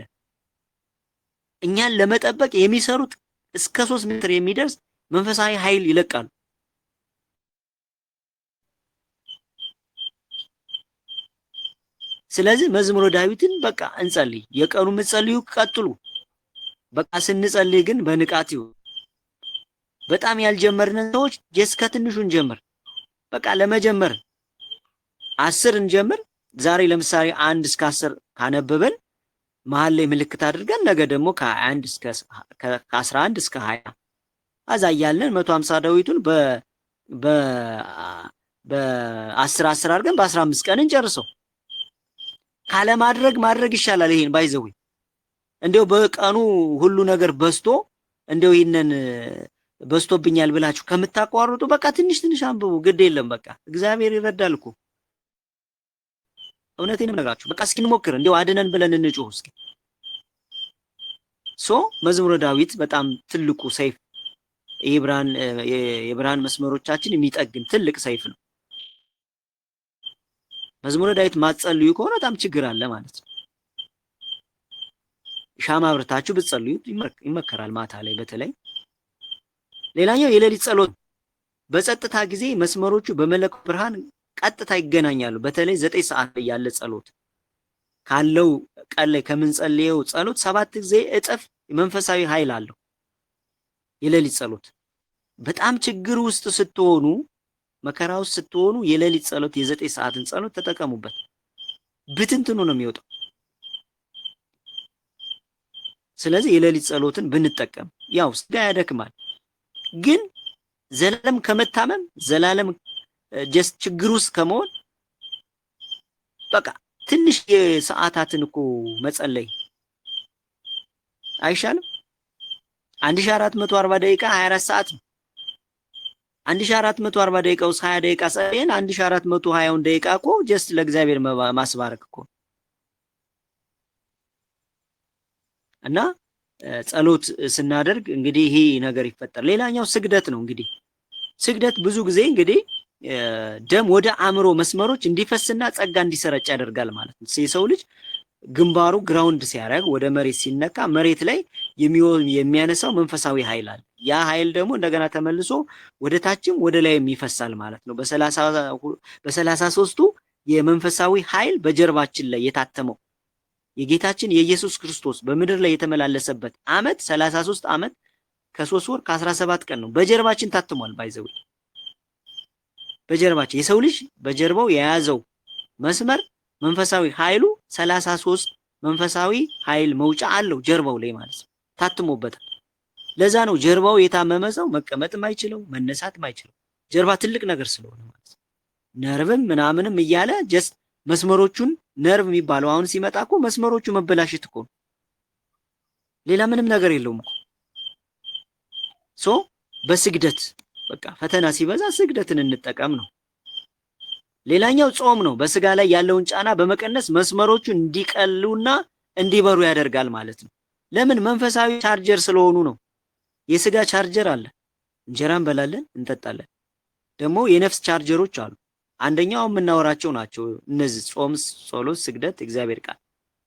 እኛን ለመጠበቅ የሚሰሩት እስከ 3 ሜትር የሚደርስ መንፈሳዊ ኃይል ይለቃሉ። ስለዚህ መዝሙረ ዳዊትን በቃ እንጸልይ። የቀኑ ምጸልዩ ቀጥሉ። በቃ ስንጸልይ ግን በንቃት ይሁን። በጣም ያልጀመርን ሰዎች እስከ ትንሹን ጀምር። በቃ ለመጀመር 10 እንጀምር። ዛሬ ለምሳሌ 1 እስከ 10 ካነበበን መሃል ላይ ምልክት አድርገን ነገ ደግሞ ከ11 እስከ 20 አዛ እያልን 150 ዳዊቱን በ10 አድርገን በ15 ቀን እንጨርሰው። ማድረግ ይሻላል። ይሄን ባይዘው እንደው በቀኑ ሁሉ ነገር በስቶ እንደው ይሄንን በስቶብኛል ብላችሁ ከምታቋርጡ በቃ ትንሽ አንብቡ። ግድ የለም በቃ እግዚአብሔር ይረዳል እኮ። እውነቴን ነግራችሁ በቃ እስኪ እንሞክር፣ እንደው አድነን ብለን እንጮህ እስኪ። መዝሙረ ዳዊት በጣም ትልቁ ሰይፍ፣ የብርሃን መስመሮቻችን የሚጠግን ትልቅ ሰይፍ ነው። መዝሙረ ዳዊት ማጸልዩ ከሆነ በጣም ችግር አለ ማለት ነው። ሻማ አብርታችሁ ብትጸልዩ ይመከራል ማታ ላይ በተለይ። ሌላኛው የሌሊት ጸሎት በጸጥታ ጊዜ መስመሮቹ በመለኮት ብርሃን ቀጥታ ይገናኛሉ። በተለይ 9 ሰዓት ላይ ያለ ጸሎት ካለው ቀን ላይ ከምንጸልየው ጸሎት 7 ጊዜ እጥፍ መንፈሳዊ ኃይል አለው የሌሊት ጸሎት። በጣም ችግር ውስጥ ስትሆኑ፣ መከራ ውስጥ ስትሆኑ የሌሊት ጸሎት የ9 ሰዓትን ጸሎት ተጠቀሙበት። ብትንትኑ ነው የሚወጣው። ስለዚህ የሌሊት ጸሎትን ብንጠቀም፣ ያው ስጋ ያደክማል፣ ግን ዘላለም ከመታመም ዘላለም ጀስት ችግር ውስጥ ከመሆን በቃ ትንሽ የሰዓታትን እኮ መጸለይ አይሻልም? 1440 ደቂቃ 24 ሰዓት ነው። 1440 ደቂቃ ውስጥ 20 ደቂቃ ጸልየን 1420 ደቂቃ እኮ ጀስት ለእግዚአብሔር ማስባረክ እኮ እና ጸሎት ስናደርግ እንግዲህ ይሄ ነገር ይፈጠር። ሌላኛው ስግደት ነው። እንግዲህ ስግደት ብዙ ጊዜ እንግዲህ ደም ወደ አእምሮ መስመሮች እንዲፈስና ጸጋ እንዲሰረጭ ያደርጋል ማለት ነው። የሰው ልጅ ግንባሩ ግራውንድ ሲያደርግ ወደ መሬት ሲነካ መሬት ላይ የሚያነሳው መንፈሳዊ ኃይል አለ። ያ ኃይል ደግሞ እንደገና ተመልሶ ወደ ታችም ወደ ላይም ይፈሳል ማለት ነው። በ33ቱ የመንፈሳዊ ኃይል በጀርባችን ላይ የታተመው የጌታችን የኢየሱስ ክርስቶስ በምድር ላይ የተመላለሰበት ዓመት 33 ዓመት ከ3 ወር ከ17 ቀን ነው። በጀርባችን ታትሟል። ባይዘው በጀርባችን የሰው ልጅ በጀርባው የያዘው መስመር መንፈሳዊ ኃይሉ 33 መንፈሳዊ ኃይል መውጫ አለው ጀርባው ላይ ማለት ነው፣ ታትሞበታል። ለዛ ነው ጀርባው የታመመ ሰው መቀመጥም አይችለው መነሳትም አይችለው። ጀርባ ትልቅ ነገር ስለሆነ ማለት ነው። ነርቭም ምናምንም እያለ ጀስት መስመሮቹን ነርቭ የሚባለው አሁን ሲመጣ እኮ መስመሮቹ መበላሸት እኮ ነው። ሌላ ምንም ነገር የለውም እኮ። በስግደት በቃ ፈተና ሲበዛ ስግደትን እንጠቀም ነው። ሌላኛው ጾም ነው። በስጋ ላይ ያለውን ጫና በመቀነስ መስመሮቹ እንዲቀሉና እንዲበሩ ያደርጋል ማለት ነው። ለምን? መንፈሳዊ ቻርጀር ስለሆኑ ነው። የስጋ ቻርጀር አለ፣ እንጀራ እንበላለን እንጠጣለን። ደግሞ የነፍስ ቻርጀሮች አሉ። አንደኛው የምናወራቸው ናቸው እነዚህ ጾም፣ ጸሎት፣ ስግደት፣ እግዚአብሔር ቃል፣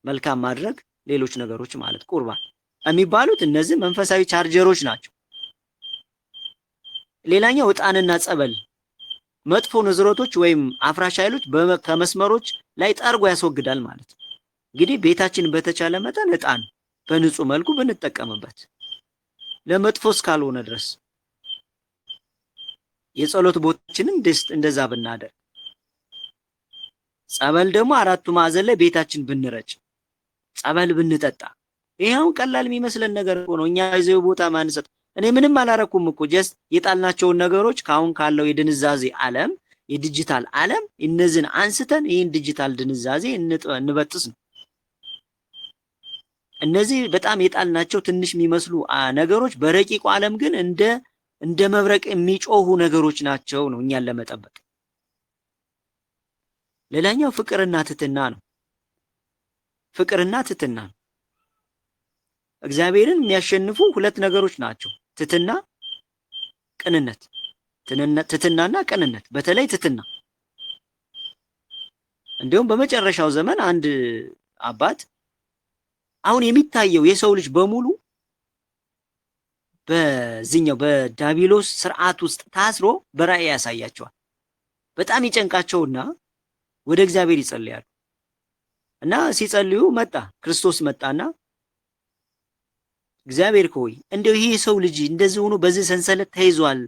መልካም ማድረግ፣ ሌሎች ነገሮች ማለት ቁርባን የሚባሉት እነዚህ መንፈሳዊ ቻርጀሮች ናቸው። ሌላኛው ዕጣንና ጸበል መጥፎ ንዝረቶች ወይም አፍራሽ ኃይሎች ከመስመሮች ላይ ጠርጎ ያስወግዳል ማለት ነው። እንግዲህ ቤታችን በተቻለ መጠን ዕጣን በንጹህ መልኩ ብንጠቀምበት ለመጥፎ እስካልሆነ ድረስ የጸሎት ቦታችንን እንደዛ ብናደርግ፣ ጸበል ደግሞ 4ቱ ማዕዘን ላይ ቤታችን ብንረጭ፣ ጸበል ብንጠጣ፣ ይሄው ቀላል የሚመስለን ነገር ነው። እኛ ይዘው ቦታ ማንሰጥ። እኔ ምንም አላረኩም እኮ ጀስት የጣልናቸውን ነገሮች ካሁን ካለው የድንዛዜ ዓለም የዲጂታል ዓለም እነዚህን አንስተን ይህን ዲጂታል ድንዛዜ እንበጥስ ነው። እነዚህ በጣም የጣልናቸው ትንሽ የሚመስሉ ነገሮች በረቂቁ ዓለም ግን እንደ መብረቅ የሚጮሁ ነገሮች ናቸው ነው እኛን ለመጠበቅ። ሌላኛው ፍቅርና ትህትና ነው። ፍቅርና ትህትና ነው። እግዚአብሔርን የሚያሸንፉ 2 ነገሮች ናቸው። ትህትና፣ ቅንነት። ትህትናና ቅንነት፣ በተለይ ትህትና። እንዲሁም በመጨረሻው ዘመን አንድ አባት አሁን የሚታየው የሰው ልጅ በሙሉ በዚህኛው በዳቢሎስ ስርዓት ውስጥ ታስሮ በራእይ ያሳያቸዋል። በጣም ይጨንቃቸውና ወደ እግዚአብሔር ይጸልያሉ። እና ሲጸልዩ ክርስቶስ መጣና እግዚአብሔር ሆይ እንደው ይሄ ሰው ልጅ እንደዚህ ሆኖ በዚህ ሰንሰለት ተይዟል፣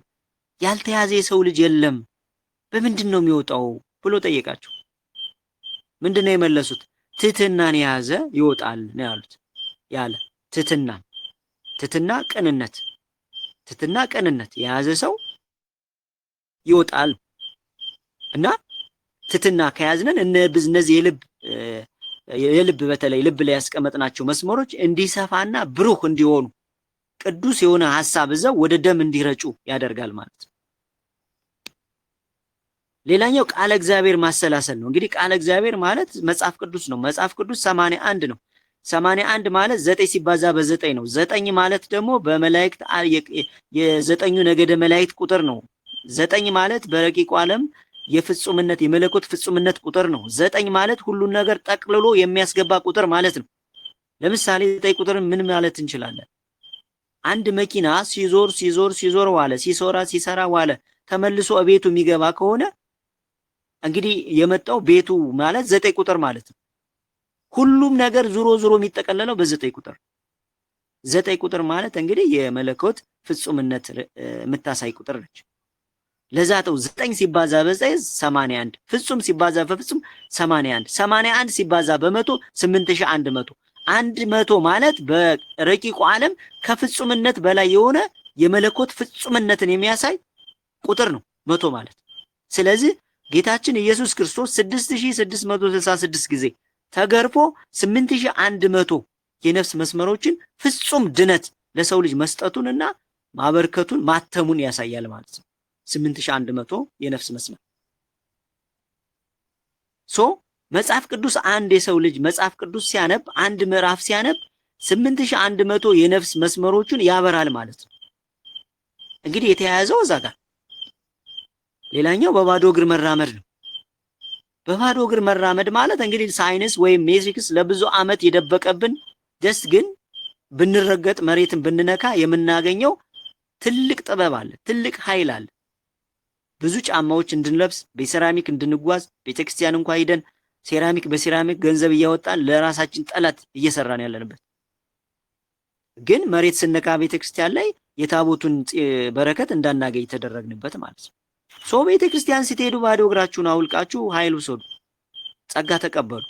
ያልተያዘ የሰው ልጅ የለም፣ በምንድን ነው የሚወጣው ብሎ ጠየቃቸው። ምንድነው የመለሱት? ትህትናን የያዘ ይወጣል ነው ያሉት። ያለ ትህትና ቅንነት የያዘ ሰው ይወጣል። እና ትህትና ከያዝነን እነዚህ የልብ በተለይ ልብ ላይ ያስቀመጥናቸው መስመሮች እንዲሰፋና ብሩህ እንዲሆኑ ቅዱስ የሆነ ሐሳብ እዛው ወደ ደም እንዲረጩ ያደርጋል ማለት ነው። ሌላኛው ቃለ እግዚአብሔር ማሰላሰል ነው። እንግዲህ ቃለ እግዚአብሔር ማለት መጽሐፍ ቅዱስ ነው። መጽሐፍ ቅዱስ 81 ነው። 81 ማለት 9 ሲባዛ በ9 ነው። 9 ማለት ደግሞ በመላእክት የዘጠኙ ነገደ መላእክት ቁጥር ነው። 9 ማለት በረቂቁ ዓለም የፍጹምነት የመለኮት ፍጹምነት ቁጥር ነው። 9 ማለት ሁሉን ነገር ጠቅልሎ የሚያስገባ ቁጥር ማለት ነው። ለምሳሌ 9 ቁጥርን ምን ማለት እንችላለን? አንድ መኪና ሲዞር ዋለ፣ ሲሰራ ዋለ፣ ተመልሶ ቤቱ የሚገባ ከሆነ እንግዲህ የመጣው ቤቱ ማለት 9 ቁጥር ማለት ነው። ሁሉም ነገር ዙሮ የሚጠቀለለው በ9 ቁጥር። 9 ቁጥር ማለት እንግዲህ የመለኮት ፍጹምነት የምታሳይ ቁጥር ነች። ለዛ ተው 9 ሲባዛ በ9 81፣ ፍጹም ሲባዛ በፍጹም 81፣ 81 ሲባዛ በመቶ 8100። 100 ማለት በረቂቁ ዓለም ከፍጹምነት በላይ የሆነ የመለኮት ፍጹምነትን የሚያሳይ ቁጥር ነው 100 ማለት። ስለዚህ ጌታችን ኢየሱስ ክርስቶስ 6666 ጊዜ ተገርፎ 8100 የነፍስ መስመሮችን ፍጹም ድነት ለሰው ልጅ መስጠቱንና ማበርከቱን ማተሙን ያሳያል ማለት ነው። 8100 የነፍስ መስመር መጽሐፍ ቅዱስ አንድ የሰው ልጅ መጽሐፍ ቅዱስ ሲያነብ አንድ ምዕራፍ ሲያነብ 8100 የነፍስ መስመሮችን ያበራል ማለት ነው። እንግዲህ የተያያዘው እዛ ጋር። ሌላኛው በባዶ እግር መራመድ ነው። በባዶ እግር መራመድ ማለት እንግዲህ ሳይንስ ወይም ሜትሪክስ ለብዙ ዓመት የደበቀብን ደስ ግን ብንረገጥ መሬትን ብንነካ የምናገኘው ትልቅ ጥበብ አለ፣ ትልቅ ኃይል አለ። ብዙ ጫማዎች እንድንለብስ፣ በሴራሚክ እንድንጓዝ፣ ቤተክርስቲያን እንኳን ሄደን ሴራሚክ በሴራሚክ ገንዘብ እያወጣን ለራሳችን ጠላት እየሰራን ያለንበት ግን መሬት ስነካ ቤተክርስቲያን ላይ የታቦቱን በረከት እንዳናገኝ ተደረግንበት ማለት ነው። ቤተክርስቲያን ስትሄዱ ባዶ እግራችሁን አውልቃችሁ ኃይል ውሰዱ፣ ጸጋ ተቀበሉ።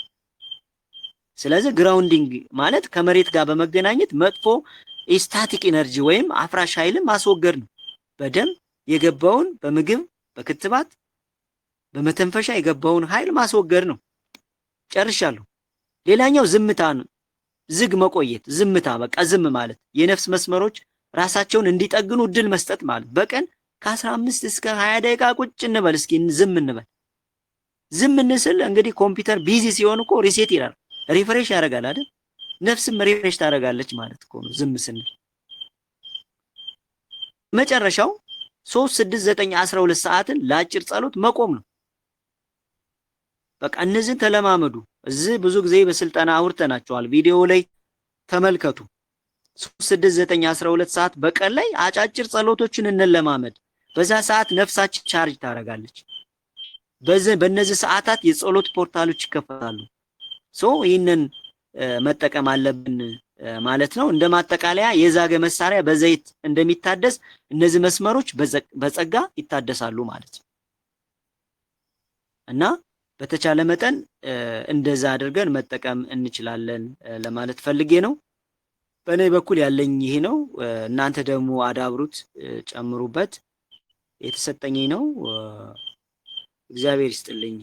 ስለዚህ ግራውንዲንግ ማለት ከመሬት ጋር በመገናኘት መጥፎ ስታቲክ ኢነርጂ ወይም አፍራሽ ኃይልን ማስወገድ ነው። በደም የገባውን በምግብ በክትባት በመተንፈሻ የገባውን ኃይል ማስወገድ ነው። ጨርሻለሁ። ሌላኛው ዝምታ ነው። ዝግ መቆየት፣ ዝምታ፣ በቃ ዝም ማለት የነፍስ መስመሮች ራሳቸውን እንዲጠግኑ እድል መስጠት ማለት። በቀን ከ15 እስከ 20 ደቂቃ ቁጭ እንበል፣ እስኪ ዝም እንበል። ዝም እንስል እንግዲህ ኮምፒውተር ቢዚ ሲሆን እኮ ሪሴት ይላል፣ ሪፍሬሽ ያደርጋል አይደል? ነፍስም ሪፍሬሽ ታደርጋለች ማለት እኮ ነው ዝም ስንል። መጨረሻው 3 6 9 12 ሰዓትን ለአጭር ጸሎት መቆም ነው። በቃ እነዚህን ተለማመዱ። እዚህ ብዙ ጊዜ በስልጠና አውርተናቸዋል፣ ቪዲዮ ላይ ተመልከቱ። 3 6 9 12 ሰዓት በቀን ላይ አጫጭር ጸሎቶችን እንለማመድ። በዛ ሰዓት ነፍሳችን ቻርጅ ታደርጋለች። በእነዚህ ሰዓታት የጸሎት ፖርታሎች ይከፈታሉ። ይህንን መጠቀም አለብን ማለት ነው። እንደ ማጠቃለያ የዛገ መሳሪያ በዘይት እንደሚታደስ እነዚህ መስመሮች በጸጋ ይታደሳሉ ማለት ነው እና በተቻለ መጠን እንደዛ አድርገን መጠቀም እንችላለን ለማለት ፈልጌ ነው። በእኔ በኩል ያለኝ ይሄ ነው። እናንተ ደግሞ አዳብሩት፣ ጨምሩበት። የተሰጠኝ ነው። እግዚአብሔር ይስጥልኝ።